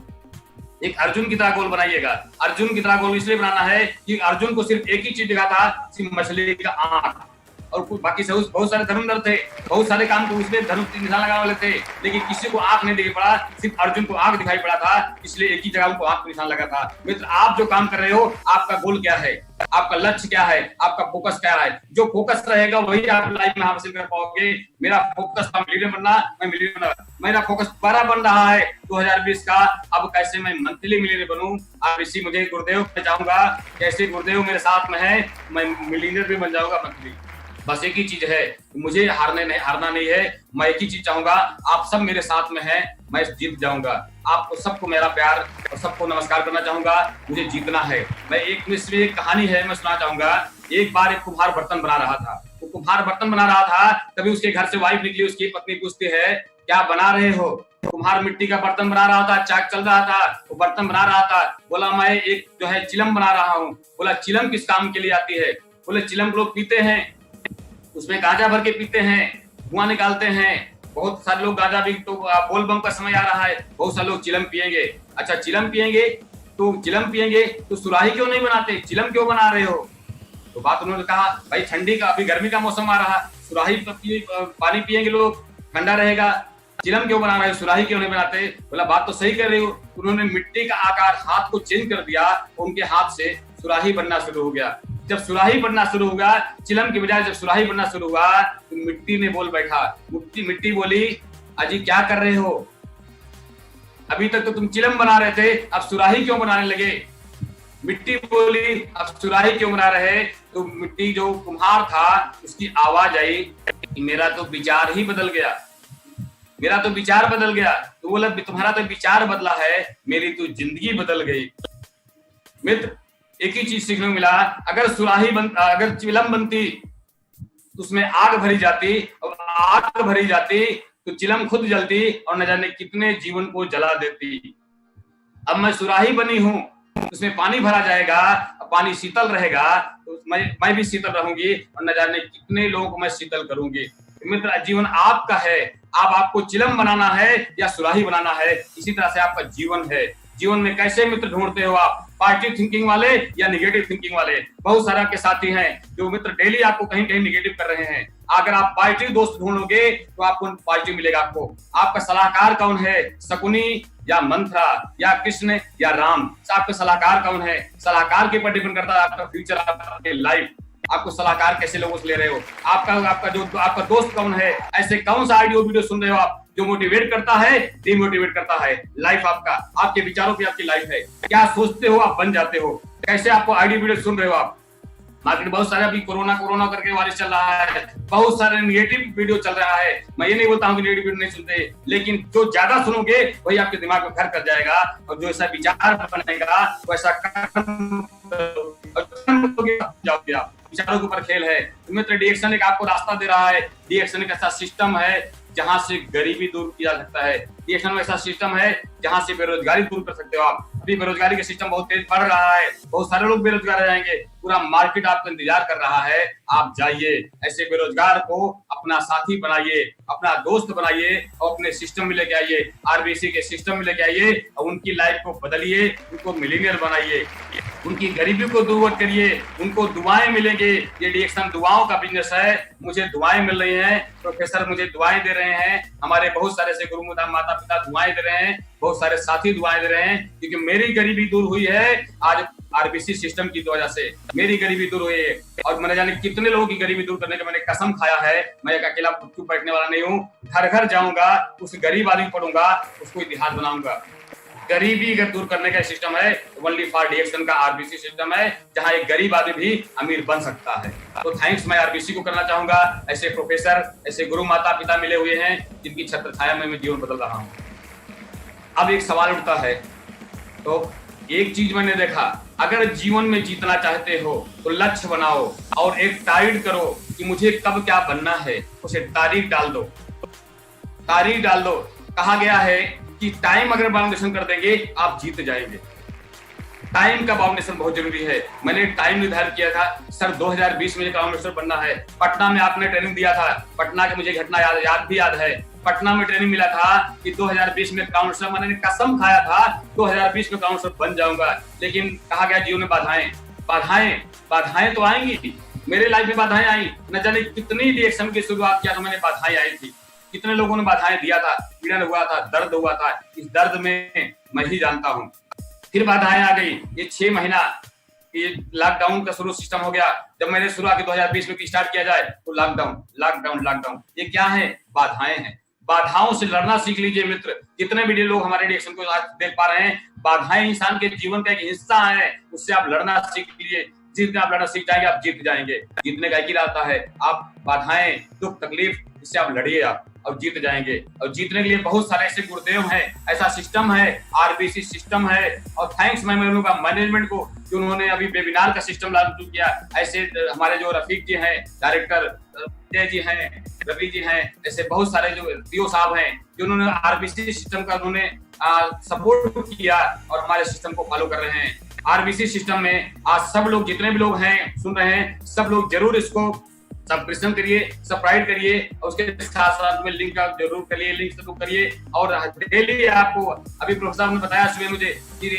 एक अर्जुन की तरह गोल बनाइएगा। अर्जुन की तरह गोल इसलिए बनाना है कि अर्जुन को सिर्फ एक ही चीज दिखा था, सिर्फ मछली का आंख, और कुछ बाकी से बहुत सारे धनुर्धर थे, बहुत सारे काम तो उसमें धनुष निशान लगाने वाले थे, लेकिन किसी को आंख नहीं दिखाई पड़ा, सिर्फ अर्जुन को आंख दिखाई पड़ा था, इसलिए एक ही जगह उनको आंख को निशान लगा था। मित्र, आप जो काम कर रहे हो, आपका गोल क्या है, आपका लक्ष्य क्या है, आपका फोकस क्या है? जो फोकस रहेगा वही आप लाइफ में हासिल कर पाओगे। मेरा फोकस था मिलीनियर बनना, मैं मिलीनियर बना। मेरा फोकस 12 बन रहा है 2020 का, अब कैसे मैं मंथली मिलीनियर बनूं। आप इसी मुझे गुरुदेव पे जाऊंगा, कैसे गुरुदेव मेरे साथ में है, मैं मिलीनियर भी बन जाऊंगा मंथली। बस एक ही चीज है, मुझे हारना नहीं है। मैं एक ही चीज चाहूंगा, आप सब मेरे साथ में हैं, मैं जीत जाऊंगा। आपको सबको मेरा प्यार और सबको नमस्कार करना चाहूंगा। मुझे जीतना है। मैं एक कहानी है, मैं सुना चाहूंगा। एक बार एक कुम्हार बर्तन बना रहा था। वो कुम्हार बर्तन बना रहा था, तभी उसके घर से वाइफ निकली। उसकी पत्नी पूछती है, क्या बना रहे हो? कुम्हार मिट्टी का बर्तन बना रहा था, चाक चल रहा था, वो बर्तन बना रहा था। बोला, मैं एक जो है चिलम बना रहा हूँ। बोला, चिलम किस काम के लिए आती है? बोले, चिलम लोग पीते हैं, उसमें गांजा भर के पीते हैं, धुआं निकालते हैं। बहुत सारे लोग गांजा भी, तो बोल बम का समय आ रहा है, बहुत सारे लोग चिलम पिएंगे। अच्छा, चिलम पिएंगे तो सुराही क्यों नहीं बनाते? चिलम क्यों बना रहे हो? तो बात उन्होंने कहा, भाई ठंडी का, अभी गर्मी का मौसम आ रहा, सुराही पानी पिएंगे लोग, ठंडा रहेगा। चिलम क्यों बना रहे हो, सुराही क्यों नहीं बनाते? बोला, बात तो सही कर रहे हो। उन्होंने मिट्टी का आकार, हाथ को चेंज कर दिया, उनके हाथ से सुराही बनना शुरू हो गया। जब सुराही बनना शुरू हुआ, चिलम के बजाय जब सुराही बनना शुरू हुआ, तो मिट्टी ने बोल बैठा। मिट्टी बोली, अजी क्या कर रहे हो? अभी तक तो तुम चिलम बना रहे थे, अब सुराही क्यों बनाने लगे? मिट्टी बोली, अब सुराही क्यों बना रहे? तो मिट्टी जो कुम्हार था, उसकी आवाज आई, मेरा तो विचार ही बदल गया, मेरा तो विचार बदल गया। तो बोला, तुम्हारा तो विचार बदला है, मेरी तो जिंदगी बदल गई। मित्र, एक ही चीज सीखने को मिला, अगर चिलम बनती तो उसमें आग भरी जाती, और आग भरी जाती तो चिलम खुद जलती और न जाने कितने जीवन को जला देती। अब मैं सुराही बनी हूं, उसमें पानी भरा जाएगा, पानी शीतल रहेगा, तो मैं भी शीतल रहूंगी और न जाने कितने लोगों को मैं शीतल करूंगी। मित्र, जीवन आपका है। आपको चिलम बनाना है या सुराही बनाना है, इसी तरह से आपका जीवन है। जीवन में कैसे मित्र ढूंढते हो आप? पॉजिटिव थिंकिंग वाले या नेगेटिव थिंकिंग वाले? बहुत सारे आपके साथी हैं जो मित्र डेली आपको कहीं कहीं नेगेटिव कर रहे हैं। अगर आप पॉजिटिव दोस्त ढूंढोगे तो आपको पॉजिटिव मिलेगा। आपका सलाहकार कौन है? शकुनी या मंथरा या कृष्ण या राम? आपका सलाहकार कौन है? सलाहकार के ऊपर डिपेंड करता है आपका फ्यूचर, आपकी लाइफ। आपको सलाहकार कैसे लोगों से ले रहे हो? आपका दोस्त कौन है? ऐसे कौन सा ऑडियो वीडियो सुन रहे हो आप जो मोटिवेट करता है, डिमोटिवेट करता है? लाइफ आपके विचारों की आपकी लाइफ है। क्या सोचते हो आप बन जाते हो। कैसे आपको ऑडियो वीडियो सुन रहे हो आप? मार्केट बहुत सारे, अभी कोरोना करके वायरस चल रहा है, बहुत सारे नेगेटिव वीडियो चल रहा है। मैं ये नहीं बोलता हूँ कि नेगेटिव वीडियो नहीं सुनते, लेकिन जो ज्यादा सुनोगे वही आपके दिमाग में घर कर जाएगा, और जो ऐसा विचार बनेगा वैसा जाओगे आप। विचारों के ऊपर खेल है। मित्र, डीएक्शन एक आपको रास्ता दे रहा है। डीएक्शन एक ऐसा सिस्टम है जहां से गरीबी दूर किया जा सकता है। डीएक्शन में ऐसा सिस्टम है जहां से बेरोजगारी दूर कर सकते हो आप। अभी बेरोजगारी का सिस्टम बहुत तेज बढ़ रहा है, बहुत सारे लोग बेरोजगार रह जाएंगे, पूरा मार्केट आपका इंतजार कर रहा है। आप जाइए, ऐसे बेरोजगार को अपना साथी बनाइए, अपना दोस्त बनाइए और अपने सिस्टम में लेके आइए, आरबीसी के सिस्टम में लेके आइए और उनकी लाइफ को बदलिए, उनको मिलीनियर बनाइए, उनकी गरीबी को दूर करिए, उनको दुआएं मिलेंगे। ये डीएक्शन दुआओं का बिजनेस है। मुझे दुआएं मिल रही हैं, प्रोफेसर मुझे दुआएं दे रहे हैं, हमारे बहुत सारे से गुरु माता पिता दुआएं दे रहे हैं, बहुत सारे साथी दुआएं दे रहे हैं, क्योंकि मेरी गरीबी दूर हुई है आज आरबीसी सिस्टम की वजह से। मेरी गरीबी दूर हुई है और मैंने जाने कितने लोगों की गरीबी दूर करने का मैंने कसम खाया है। मैं एक अकेला चुप बैठने वाला नहीं हूँ। घर घर जाऊंगा, उस गरीब आदमी पढ़ूंगा, उसको इतिहास बनाऊंगा। गरीबी अगर दूर करने का सिस्टम है, ओनली फॉर डीएक्शन का आरबीसी सिस्टम है, जहां एक गरीब आदमी भी अमीर बन सकता है। तो थैंक्स मैं आरबीसी को करना चाहूंगा। ऐसे प्रोफेसर, ऐसे गुरु माता पिता मिले हुए हैं जिनकी छत्र छाया में मैं जीवन बदल रहा हूँ। अब एक सवाल उठता है, तो एक चीज मैंने देखा, अगर जीवन में जीतना चाहते हो तो लक्ष्य बनाओ और एक टारगेट करो कि मुझे कब क्या बनना है, उसे तारीख डाल दो। तारीख डाल दो। कहा गया है कि टाइम अगर बाउंडेशन कर देंगे आप जीत जाएंगे। टाइम का बाउंडेशन बहुत जरूरी है। मैंने टाइम निर्धारित किया था, सर 2020 में काउंसलर बनना है। पटना में आपने ट्रेनिंग दिया था, पटना की मुझे घटना याद है। पटना में ट्रेनिंग मिला था कि 2020 में काउंसलर, मैंने कसम खाया था 2020 में काउंसलर बन जाऊंगा। लेकिन कहा गया जीवन में बाधाएं तो आएंगी। मेरे लाइफ में बाधाएं आई, न जाने कितनी डीएक्शन की शुरुआत किया तो मैंने बाधाएं आई थी, कितने लोगों ने बाधाएं दिया था, पीड़न हुआ था, दर्द हुआ था। इस दर्द में मैं ही जानता हूँ। फिर बाधाएं आ गई। ये 6 महीना ये लॉकडाउन का शुरू सिस्टम हो गया। जब मैंने शुरू किया 2020 में स्टार्ट किया जाए तो लॉकडाउन ये क्या है? बाधाएं हैं। बाधाओं से लड़ना सीख लीजिए मित्र। जितने भी लोग हमारे डीएक्शन को आज देख पा रहे हैं, बाधाएं इंसान के जीवन का एक हिस्सा है, उससे आप लड़ना सीख लीजिए। जीतने आप लड़ना सीख जाएंगे, आप जीत जाएंगे। जीतने का एक ही रास्ता है, आप बाधाएं, दुख तकलीफ, इससे आप लड़िए आप और जीत जाएंगे। और जीतने के लिए बहुत सारे ऐसे गुरुदेव हैं, ऐसा सिस्टम है, आरबीसी सिस्टम है। और थैंक्स मैं बोलूंगा मैनेजमेंट को कि उन्होंने अभी वेबिनार का सिस्टम लागू किया। ऐसे हमारे जो रफीक जी हैं डायरेक्टर, विजय जी हैं, रवि जी हैं, ऐसे बहुत सारे जो डीओ साहब हैं जिन्होंने आरबीसी सिस्टम का उन्होंने सपोर्ट किया और हमारे सिस्टम को फॉलो कर रहे हैं। आरबीसी सिस्टम में आज सब लोग, जितने भी लोग हैं सुन रहे हैं, सब लोग जरूर इसको सब्सक्रिप्शन करिए, सब्सक्राइब करिए और उसके साथ साथ में लिंक का जरूर करिए, लिंक से करिए। और डेली आपको, अभी प्रोफेसर साहब ने बताया सुबह मुझे कि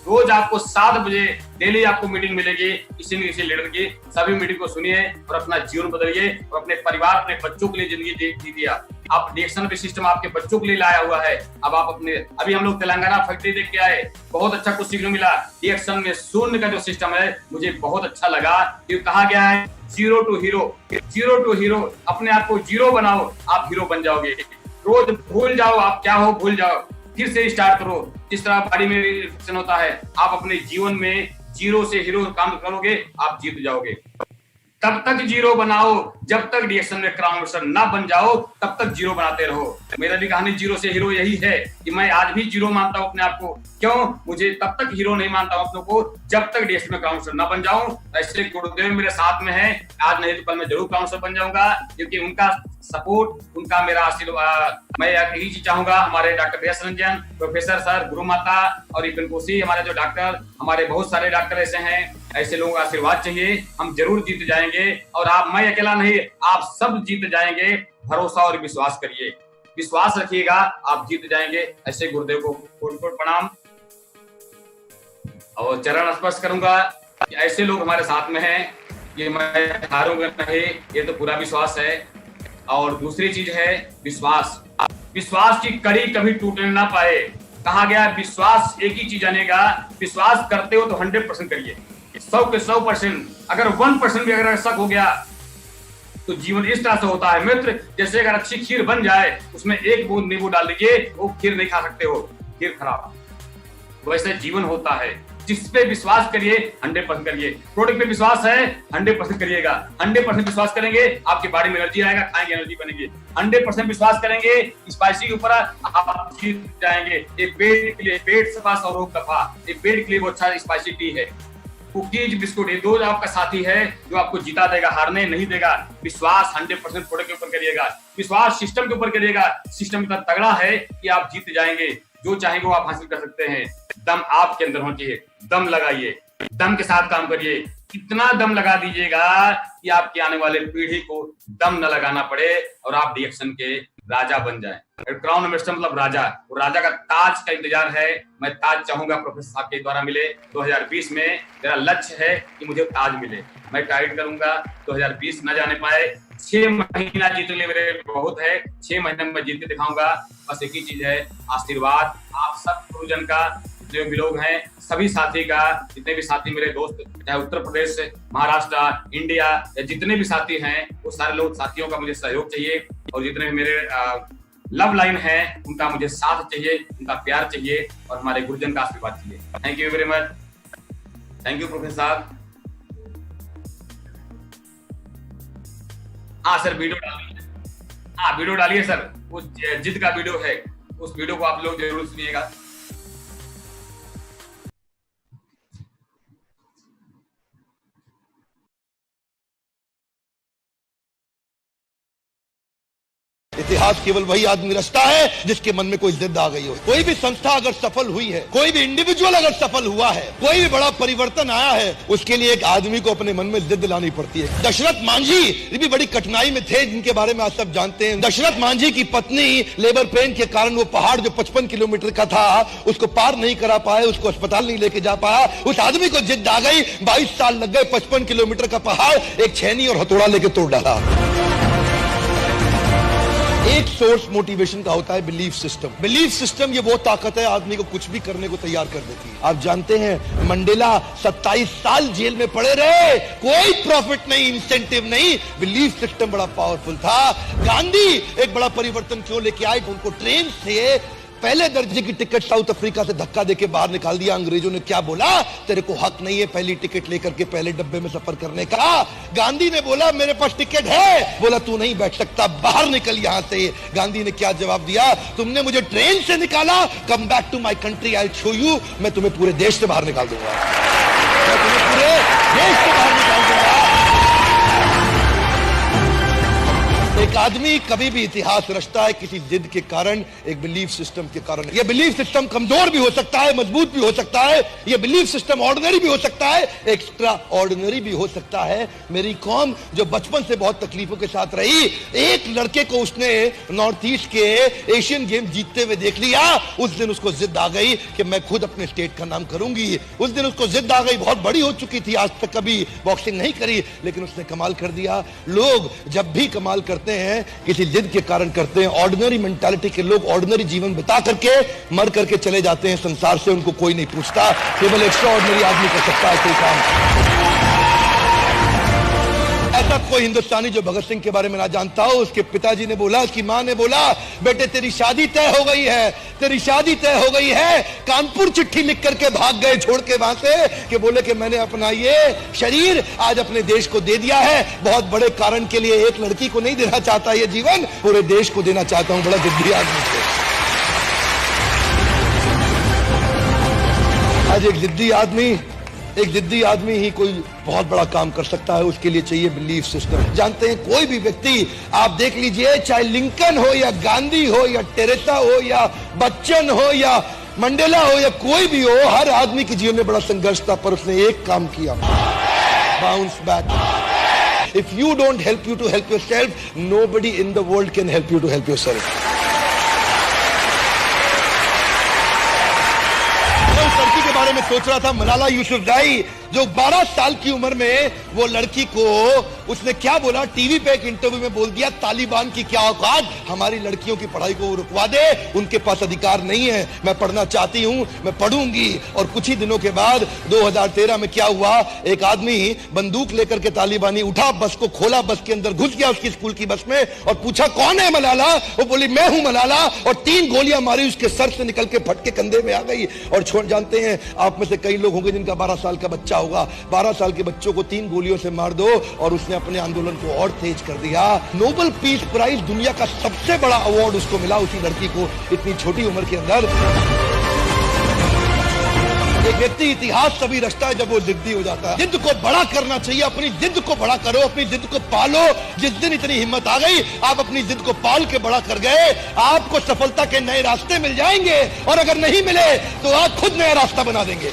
रोज आपको 7 बजे डेली आपको मीटिंग मिलेगी किसी न किसी लीडर की। सभी मीटिंग को सुनिए और अपना जीवन बदलिए और अपने परिवार, अपने बच्चों के लिए जिंदगी जीजिए। आप डिएक्शन पे सिस्टम आपके बच्चों के लिए लाया हुआ है। अब आप अपने, अभी हम लोग तेलंगाना फैक्ट्री देख के आए, बहुत अच्छा कुछ सीखने मिला। डिएक्शन में शून्य का जो सिस्टम है मुझे बहुत अच्छा लगा। ये कहा गया है zero to hero, zero to hero. अपने आप को जीरो बनाओ, आप हीरो बन जाओगे। रोज भूल जाओ आप क्या हो, भूल जाओ, फिर से स्टार्ट करो। जिस तरह बॉडी में रिएक्शन होता है, आप अपने जीवन में जीरो से हीरो काम करोगे, आप जीत जाओगे। तब तक जीरो बनाओ जब तक डिएक्शन में क्राउन मास्टर ना बन जाओ, तब तक जीरो बनाते रहो। मेरा भी कहानी जीरो से हीरो यही है कि मैं आज भी जीरो मानता हूं अपने आप को। क्यों? मुझे तब तक हीरो नहीं मानता हूं अपने को जब तक डिएक्शन में क्राउन मास्टर ना बन जाऊं। ऐसे गुरुदेव मेरे साथ में है, आज नहीं तो कल मैं जरूर क्राउन मास्टर बन जाऊंगा, क्योंकि उनका सपोर्ट, उनका मेरा आशीर्वाद। मैं यही चीज चाहूंगा, हमारे डॉक्टर यश रंजन प्रोफेसर सर, गुरु माता और इबन कोसी, हमारे जो डॉक्टर, हमारे बहुत सारे डॉक्टर ऐसे हैं, ऐसे लोगों का आशीर्वाद चाहिए। हम जरूर जीत जाएंगे और आप, मैं अकेला नहीं, आप सब जीत जाएंगे। भरोसा और विश्वास करिए, विश्वास रखिएगा, आप जीत जाएंगे। ऐसे गुरुदेव को कोट-कोट प्रणाम और चरण स्पर्श करूंगा। ऐसे लोग हमारे साथ में हैं, ये मैं हारूंगा नहीं, ये तो पूरा विश्वास है। और दूसरी चीज है विश्वास। विश्वास की कड़ी कभी टूटने ना पाए। कहा गया विश्वास एक ही चीज आनेगा, विश्वास करते हो तो 100% करिए, 100 के 100%। अगर 1% भी अगर शक हो गया तो जीवन इस तरह से होता है मित्र, जैसे अगर अच्छी खीर बन जाए, उसमें 1 बूंद नींबू डाल दीजिए, वो खीर नहीं खा सकते हो, खीर खराब। वैसे जीवन होता है, जिस पे विश्वास करिए 100% करिए। प्रोडक्ट पे विश्वास है 100% करिएगा। 100% विश्वास करेंगे, आपकी बॉडी में एनर्जी आएगा, खाएंगे एनर्जी बनेगी। 100% विश्वास करेंगे स्पाइसी के ऊपर, आप जीत जाएंगे। एक पेट के लिए, पेट सफा सौ रोग दफा, एक पेट के लिए वो अच्छा स्पाइसी टी है। कुकीज, बिस्कुट, ये 2 आपका साथी है जो आपको जिता देगा, हारने नहीं देगा। विश्वास 100% प्रोडक्ट के ऊपर करिएगा, विश्वास सिस्टम के ऊपर करिएगा। सिस्टम इतना तगड़ा है कि आप जीत जाएंगे, जो चाहेंगे वो आप हासिल कर सकते हैं। दम आपके अंदर होना चाहिए, दम लगाइए, दम के साथ काम करिए। कितना दम लगा दीजिएगा कि आपके आने वाले पीढ़ी को दम न लगाना पड़े और आप डिएक्शन के राजा बन जाएं। क्राउन मास्टर मतलब राजा, वो राजा का ताज का इंतजार है। मैं ताज चाहूंगा प्रोफेसर साहब के द्वारा मिले 2020 में। मेरा लक्ष्य है कि मुझे ताज मिले, मैं टाइट करूंगा 2020 न जाने पाए। 6 महीना जीतने लिए मेरे बहुत है, 6 महीने में जीत के दिखाऊंगा। बस एक ही चीज है, आशीर्वाद आप सब गुरुजन का, जितने भी लोग हैं, सभी साथी का, जितने भी साथी मेरे दोस्त, चाहे उत्तर प्रदेश, महाराष्ट्र, इंडिया, या जितने भी साथी हैं, वो सारे लोग, साथियों का मुझे सहयोग चाहिए। और जितने भी मेरे लव लाइन है, उनका मुझे साथ चाहिए, उनका प्यार चाहिए और हमारे गुरुजन का आशीर्वाद चाहिए। Thank you very much. Thank you professor साहब। हाँ सर, वीडियो डालिए। हाँ वीडियो डालिए सर, वो जिद का वीडियो है, उस वीडियो को आप लोग जरूर सुनिएगा। इतिहास केवल वही आदमी रचता है जिसके मन में कोई जिद आ गई हो। कोई भी संस्था अगर सफल हुई है, कोई भी इंडिविजुअल अगर सफल हुआ है, कोई भी बड़ा परिवर्तन आया है, उसके लिए एक आदमी को अपने मन में जिद लानी पड़ती है। दशरथ मांझी ये भी बड़ी कठिनाई में थे, जिनके बारे में आप सब जानते हैं। दशरथ मांझी की पत्नी लेबर पेन के कारण वो पहाड़ जो 55 किलोमीटर का था, उसको पार नहीं करा पाए, उसको अस्पताल नहीं लेके जा पाया। उस आदमी को जिद आ गई, 22 साल लग गए, 55 किलोमीटर का पहाड़ एक छेनी और हथौड़ा लेके तोड़ डाला। एक सोर्स मोटिवेशन का होता है बिलीफ सिस्टम। बिलीफ सिस्टम ये वो ताकत है, आदमी को कुछ भी करने को तैयार कर देती है। आप जानते हैं मंडेला 27 साल जेल में पड़े रहे, कोई प्रॉफिट नहीं, इंसेंटिव नहीं, बिलीफ सिस्टम बड़ा पावरफुल था। गांधी एक बड़ा परिवर्तन क्यों लेके आए? उनको ट्रेन से पहले दर्जे की टिकट साउथ अफ्रीका से धक्का देके बाहर निकाल दिया। अंग्रेजों ने क्या बोला, तेरे को हक नहीं है पहली टिकट लेकर के पहले डब्बे में सफर करने का। गांधी ने बोला मेरे पास टिकट है, बोला तू नहीं बैठ सकता, बाहर निकल यहां से। गांधी ने क्या जवाब दिया, तुमने मुझे ट्रेन से निकाला, come back to my country, I show you, मैं तुम्हें पूरे देश से बाहर निकाल दूंगा, मैं तुम्हें पूरे देश से बाहर निकाल दूंगा। एक आदमी कभी भी इतिहास रचता है किसी जिद के कारण, एक बिलीफ सिस्टम के कारण। यह बिलीफ सिस्टम कमजोर भी हो सकता है, मजबूत भी हो सकता है, यह बिलीफ सिस्टम ऑर्डिनरी भी हो सकता है, एक्स्ट्रा ऑर्डिनरी भी हो सकता है। मेरी कौम जो बचपन से बहुत तकलीफों के साथ रही, एक लड़के को उसने नॉर्थ ईस्ट के एशियन गेम जीतते हुए देख लिया, उस दिन उसको जिद आ गई कि मैं खुद अपने स्टेट का नाम करूंगी। उस दिन उसको जिद आ गई, बहुत बड़ी हो चुकी थी, आज तक कभी बॉक्सिंग नहीं करी, लेकिन उसने कमाल कर दिया। लोग जब भी कमाल करते हैं किसी जिद के कारण करते हैं। ऑर्डिनरी मेंटालिटी के लोग ऑर्डिनरी जीवन बिता करके मर करके चले जाते हैं संसार से, उनको कोई नहीं पूछता, केवल एक्स्ट्राऑर्डिनरी आदमी कर सकता है कोई काम। ऐसा कोई हिंदुस्तानी जो भगत सिंह के बारे में ना जानता हो। उसके पिताजी ने बोला, उसकी मां ने बोला, बेटे तेरी शादी तय हो गई है, तेरी शादी तय हो गई है। कानपुर चिट्ठी लिख करके भाग गए छोड़ के वहां से, कि बोले कि मैंने अपना ये शरीर आज अपने देश को दे दिया है, बहुत बड़े कारण के लिए। एक लड़की को नहीं देना चाहता ये जीवन, पूरे देश को देना चाहता हूं। बड़ा जिद्दी आदमी थे। आज एक जिद्दी आदमी ही कोई बहुत बड़ा काम कर सकता है। उसके लिए चाहिए बिलीफ सिस्टम। जानते हैं, कोई भी व्यक्ति आप देख लीजिए, चाहे लिंकन हो या गांधी हो या टेरेसा हो या बच्चन हो या मंडेला हो या कोई भी हो, हर आदमी के जीवन में बड़ा संघर्ष था, पर उसने एक काम किया, bounce back. If you don't help you to help yourself, nobody in the world can help you to help yourself. बारे में सोच रहा था, मलाला यूसुफजाई जो 12 साल की उम्र में वो लड़की को उसने क्या बोला, टीवी पे एक इंटरव्यू में बोल दिया, तालिबान की क्या औकात, हमारी लड़कियों की पढ़ाई को रुकवा दे, उनके पास अधिकार नहीं है, मैं पढ़ना चाहती हूं, मैं पढ़ूंगी। और कुछ ही दिनों के बाद 2013 में क्या हुआ, एक आदमी बंदूक लेकर के तालिबानी उठा, बस को खोला, बस के अंदर घुस गया उसकी स्कूल की बस में और पूछा कौन है मलाला, वो बोली मैं हूं मलाला, और 3 गोलियां मारी, उसके सर से निकल के फट के कंधे में आ गई। और छोड़, जानते हैं आप में से कई लोग होंगे जिनका 12 साल का बच्चा होगा, 12 साल के बच्चों को 3 गोलियों से मार दो, और उसने अपने आंदोलन को और तेज कर दिया। नोबेल पीस प्राइज, दुनिया का सबसे बड़ा अवार्ड उसको मिला, उसी लड़की को, इतनी छोटी उम्र के अंदर। एक व्यक्ति इतिहास तभी रचता है जब वो जिद्दी हो जाता है। जिद को बड़ा करना चाहिए, अपनी जिद को बड़ा करो, अपनी जिद को पालो। जिस दिन इतनी हिम्मत आ गई, आप अपनी जिद को पाल के बड़ा कर गए, आपको सफलता के नए रास्ते मिल जाएंगे, और अगर नहीं मिले तो आप खुद नया रास्ता बना देंगे।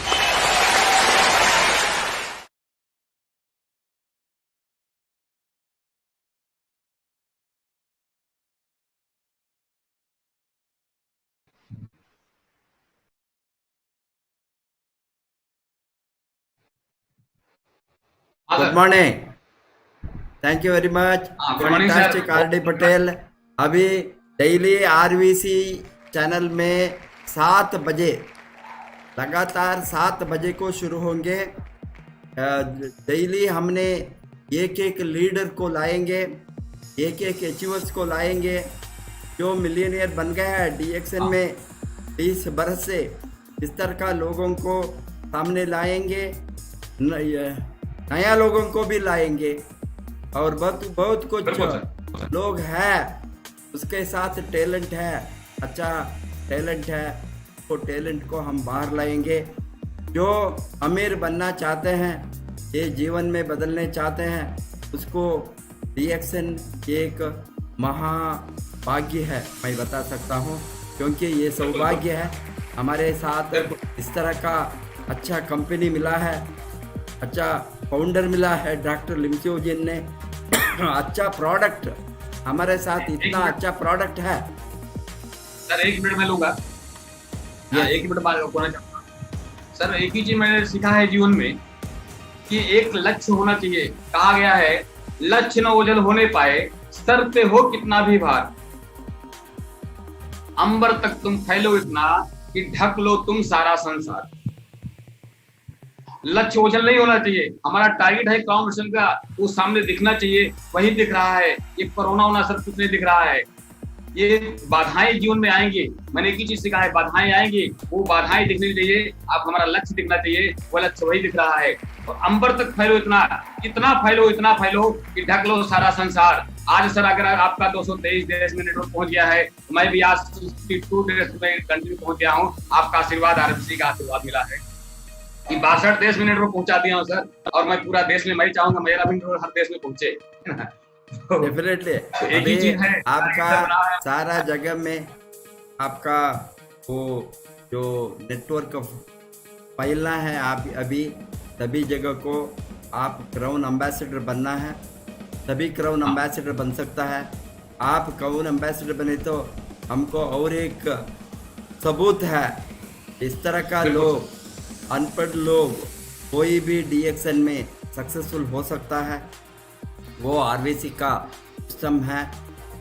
Good morning, thank you very much, fantastic RD. Patel. अभी डेली आरवीसी चैनल में 7 बजे, लगातार 7 बजे को शुरू होंगे। डेली हमने एक लीडर को लाएंगे, एक अचीवर्स को लाएंगे जो मिलियनियर बन गया है डीएक्सन में 20 बरस से। इस तरह का लोगों को सामने लाएंगे, नया लोगों को भी लाएंगे, और बहुत कुछ लोग हैं उसके साथ टैलेंट है, अच्छा टैलेंट है, वो टैलेंट को हम बाहर लाएंगे। जो अमीर बनना चाहते हैं, ये जीवन में बदलने चाहते हैं, उसको डीएक्सन एक महाभाग्य है, मैं बता सकता हूँ, क्योंकि ये सौभाग्य है हमारे साथ इस तरह का अच्छा कंपनी मिला है, अच्छा फाउंडर मिला है डॉक्टर लिमसियोजिन ने, अच्छा प्रोडक्ट हमारे साथ, इतना अच्छा प्रोडक्ट है। सर 1 मिनट में लूंगा, एक मिनट बाद बोलना चाहूंगा। सर एक ही चीज मैंने सीखा है जीवन में कि एक लक्ष्य होना चाहिए। कहा गया है लक्ष्य न ओझल होने पाए, सर पे हो कितना भी भार, अंबर तक तुम फैलो इतना कि ढक लो तुम सारा संसार। लक्ष्य ओझल नहीं होना चाहिए, हमारा टारगेट है काम का, वो सामने दिखना चाहिए, वही दिख रहा है। ये कोरोना होना सर कुछ नहीं दिख रहा है। ये बाधाएं जीवन में आएंगी, मैंने एक ही चीज सिखा है, बाधाएं आएंगी, वो बाधाएं दिखनी चाहिए, आप हमारा लक्ष्य दिखना चाहिए, वो लक्ष्य वही दिख रहा है। और अंबर तक फैलो, इतना फैलो कि ढक लो सारा संसार। आज सर अगर आपका 223 देश में नेटवर्क पहुंच गया है, तो मैं भी आज 62 देश में कंट्री पहुंच गया हूँ। आपका आशीर्वाद, आरबीसी का आशीर्वाद मिला है कि 62 देश में नेटवर्क पहुंचा दिया हूँ सर, और मैं पूरा देश में, मैं चाहूंगा मेरा भी नेटवर्क हर देश में पहुंचे। डेफिनेटली एक ही चीज है, आपका सारा जगह में आपका वो जो नेटवर्क फैलना है, आप अभी सभी जगह को आप क्राउन एम्बेसडर बनना है, तभी क्राउन एम्बेसडर बन सकता है। आप क्राउन एम्बेसडर बने तो हमको और एक सबूत है, इस तरह का लोग, अनपढ़ लोग कोई भी डीएक्सएन में सक्सेसफुल हो सकता है। वो आरबीसी का सिस्टम है,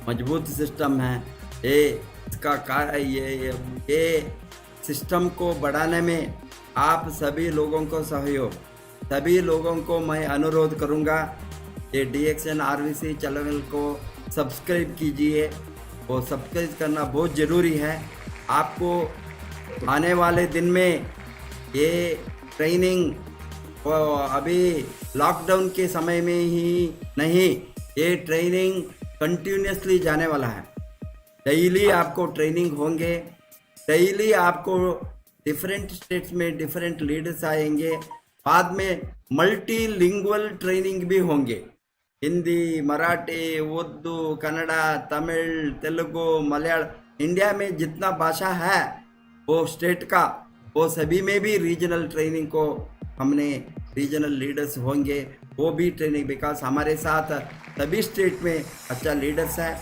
मजबूत सिस्टम है। इसका ये सिस्टम को बढ़ाने में आप सभी लोगों को सहयोग, सभी लोगों को मैं अनुरोध करूंगा, ये डीएक्सएन आरबीसी चैनल को सब्सक्राइब कीजिए। वो सब्सक्राइब करना बहुत ज़रूरी है। आपको आने वाले दिन में ये ट्रेनिंग अभी लॉकडाउन के समय में ही नहीं, ये ट्रेनिंग कंटिन्यूसली जाने वाला है। डेली आपको ट्रेनिंग होंगे, डेली आपको डिफरेंट स्टेट्स में डिफरेंट लीडर्स आएंगे। बाद में मल्टीलिंगुअल ट्रेनिंग भी होंगे, हिंदी, मराठी, उर्दू, कन्नड़ा, तमिल, तेलुगु, मलयालम, इंडिया में जितना भाषा है वो स्टेट का, वो सभी में भी रीजनल ट्रेनिंग को हमने, रीजनल लीडर्स होंगे, वो भी ट्रेनिंग, बिकॉज हमारे साथ सभी स्टेट में अच्छा लीडर्स है,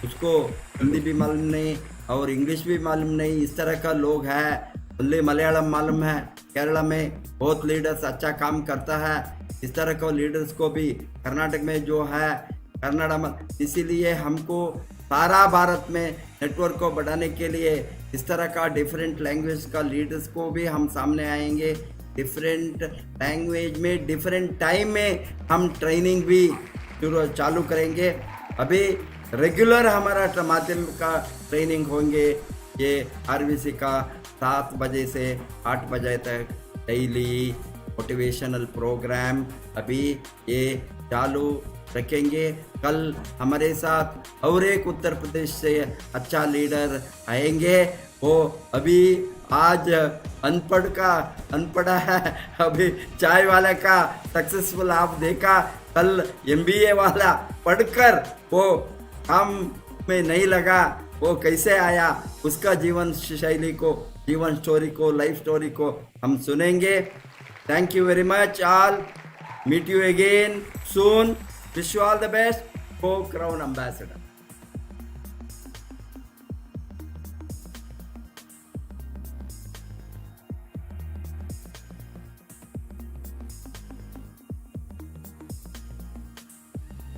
उसको हिंदी भी मालूम नहीं और इंग्लिश भी मालूम नहीं, इस तरह का लोग है। ओनली मलयालम मालूम है। केरला में बहुत लीडर्स अच्छा काम करता है, इस तरह के लीडर्स को भी कर्नाटक में जो है, कन्नड़ा में, इसीलिए हमको सारा भारत में नेटवर्क को बढ़ाने के लिए इस तरह का डिफरेंट लैंग्वेज का लीडर्स को भी हम सामने आएंगे। डिफरेंट लैंग्वेज में डिफरेंट टाइम में हम ट्रेनिंग भी चालू करेंगे। अभी रेगुलर हमारा माध्यम का ट्रेनिंग होंगे, ये आरबीसी का 7 बजे से 8 बजे तक डेली मोटिवेशनल प्रोग्राम अभी ये चालू रखेंगे। कल हमारे साथ और एक उत्तर प्रदेश से अच्छा लीडर आएंगे। वो अभी आज अनपढ़ा है, अभी चाय वाले का सक्सेसफुल आप देखा, कल एमबीए वाला पढ़कर वो काम में नहीं लगा, वो कैसे आया, उसका जीवन शैली को, जीवन स्टोरी को, लाइफ स्टोरी को हम सुनेंगे। Thank you very much all, meet you again soon, wish you all the best, को क्राउन एम्बेसडर।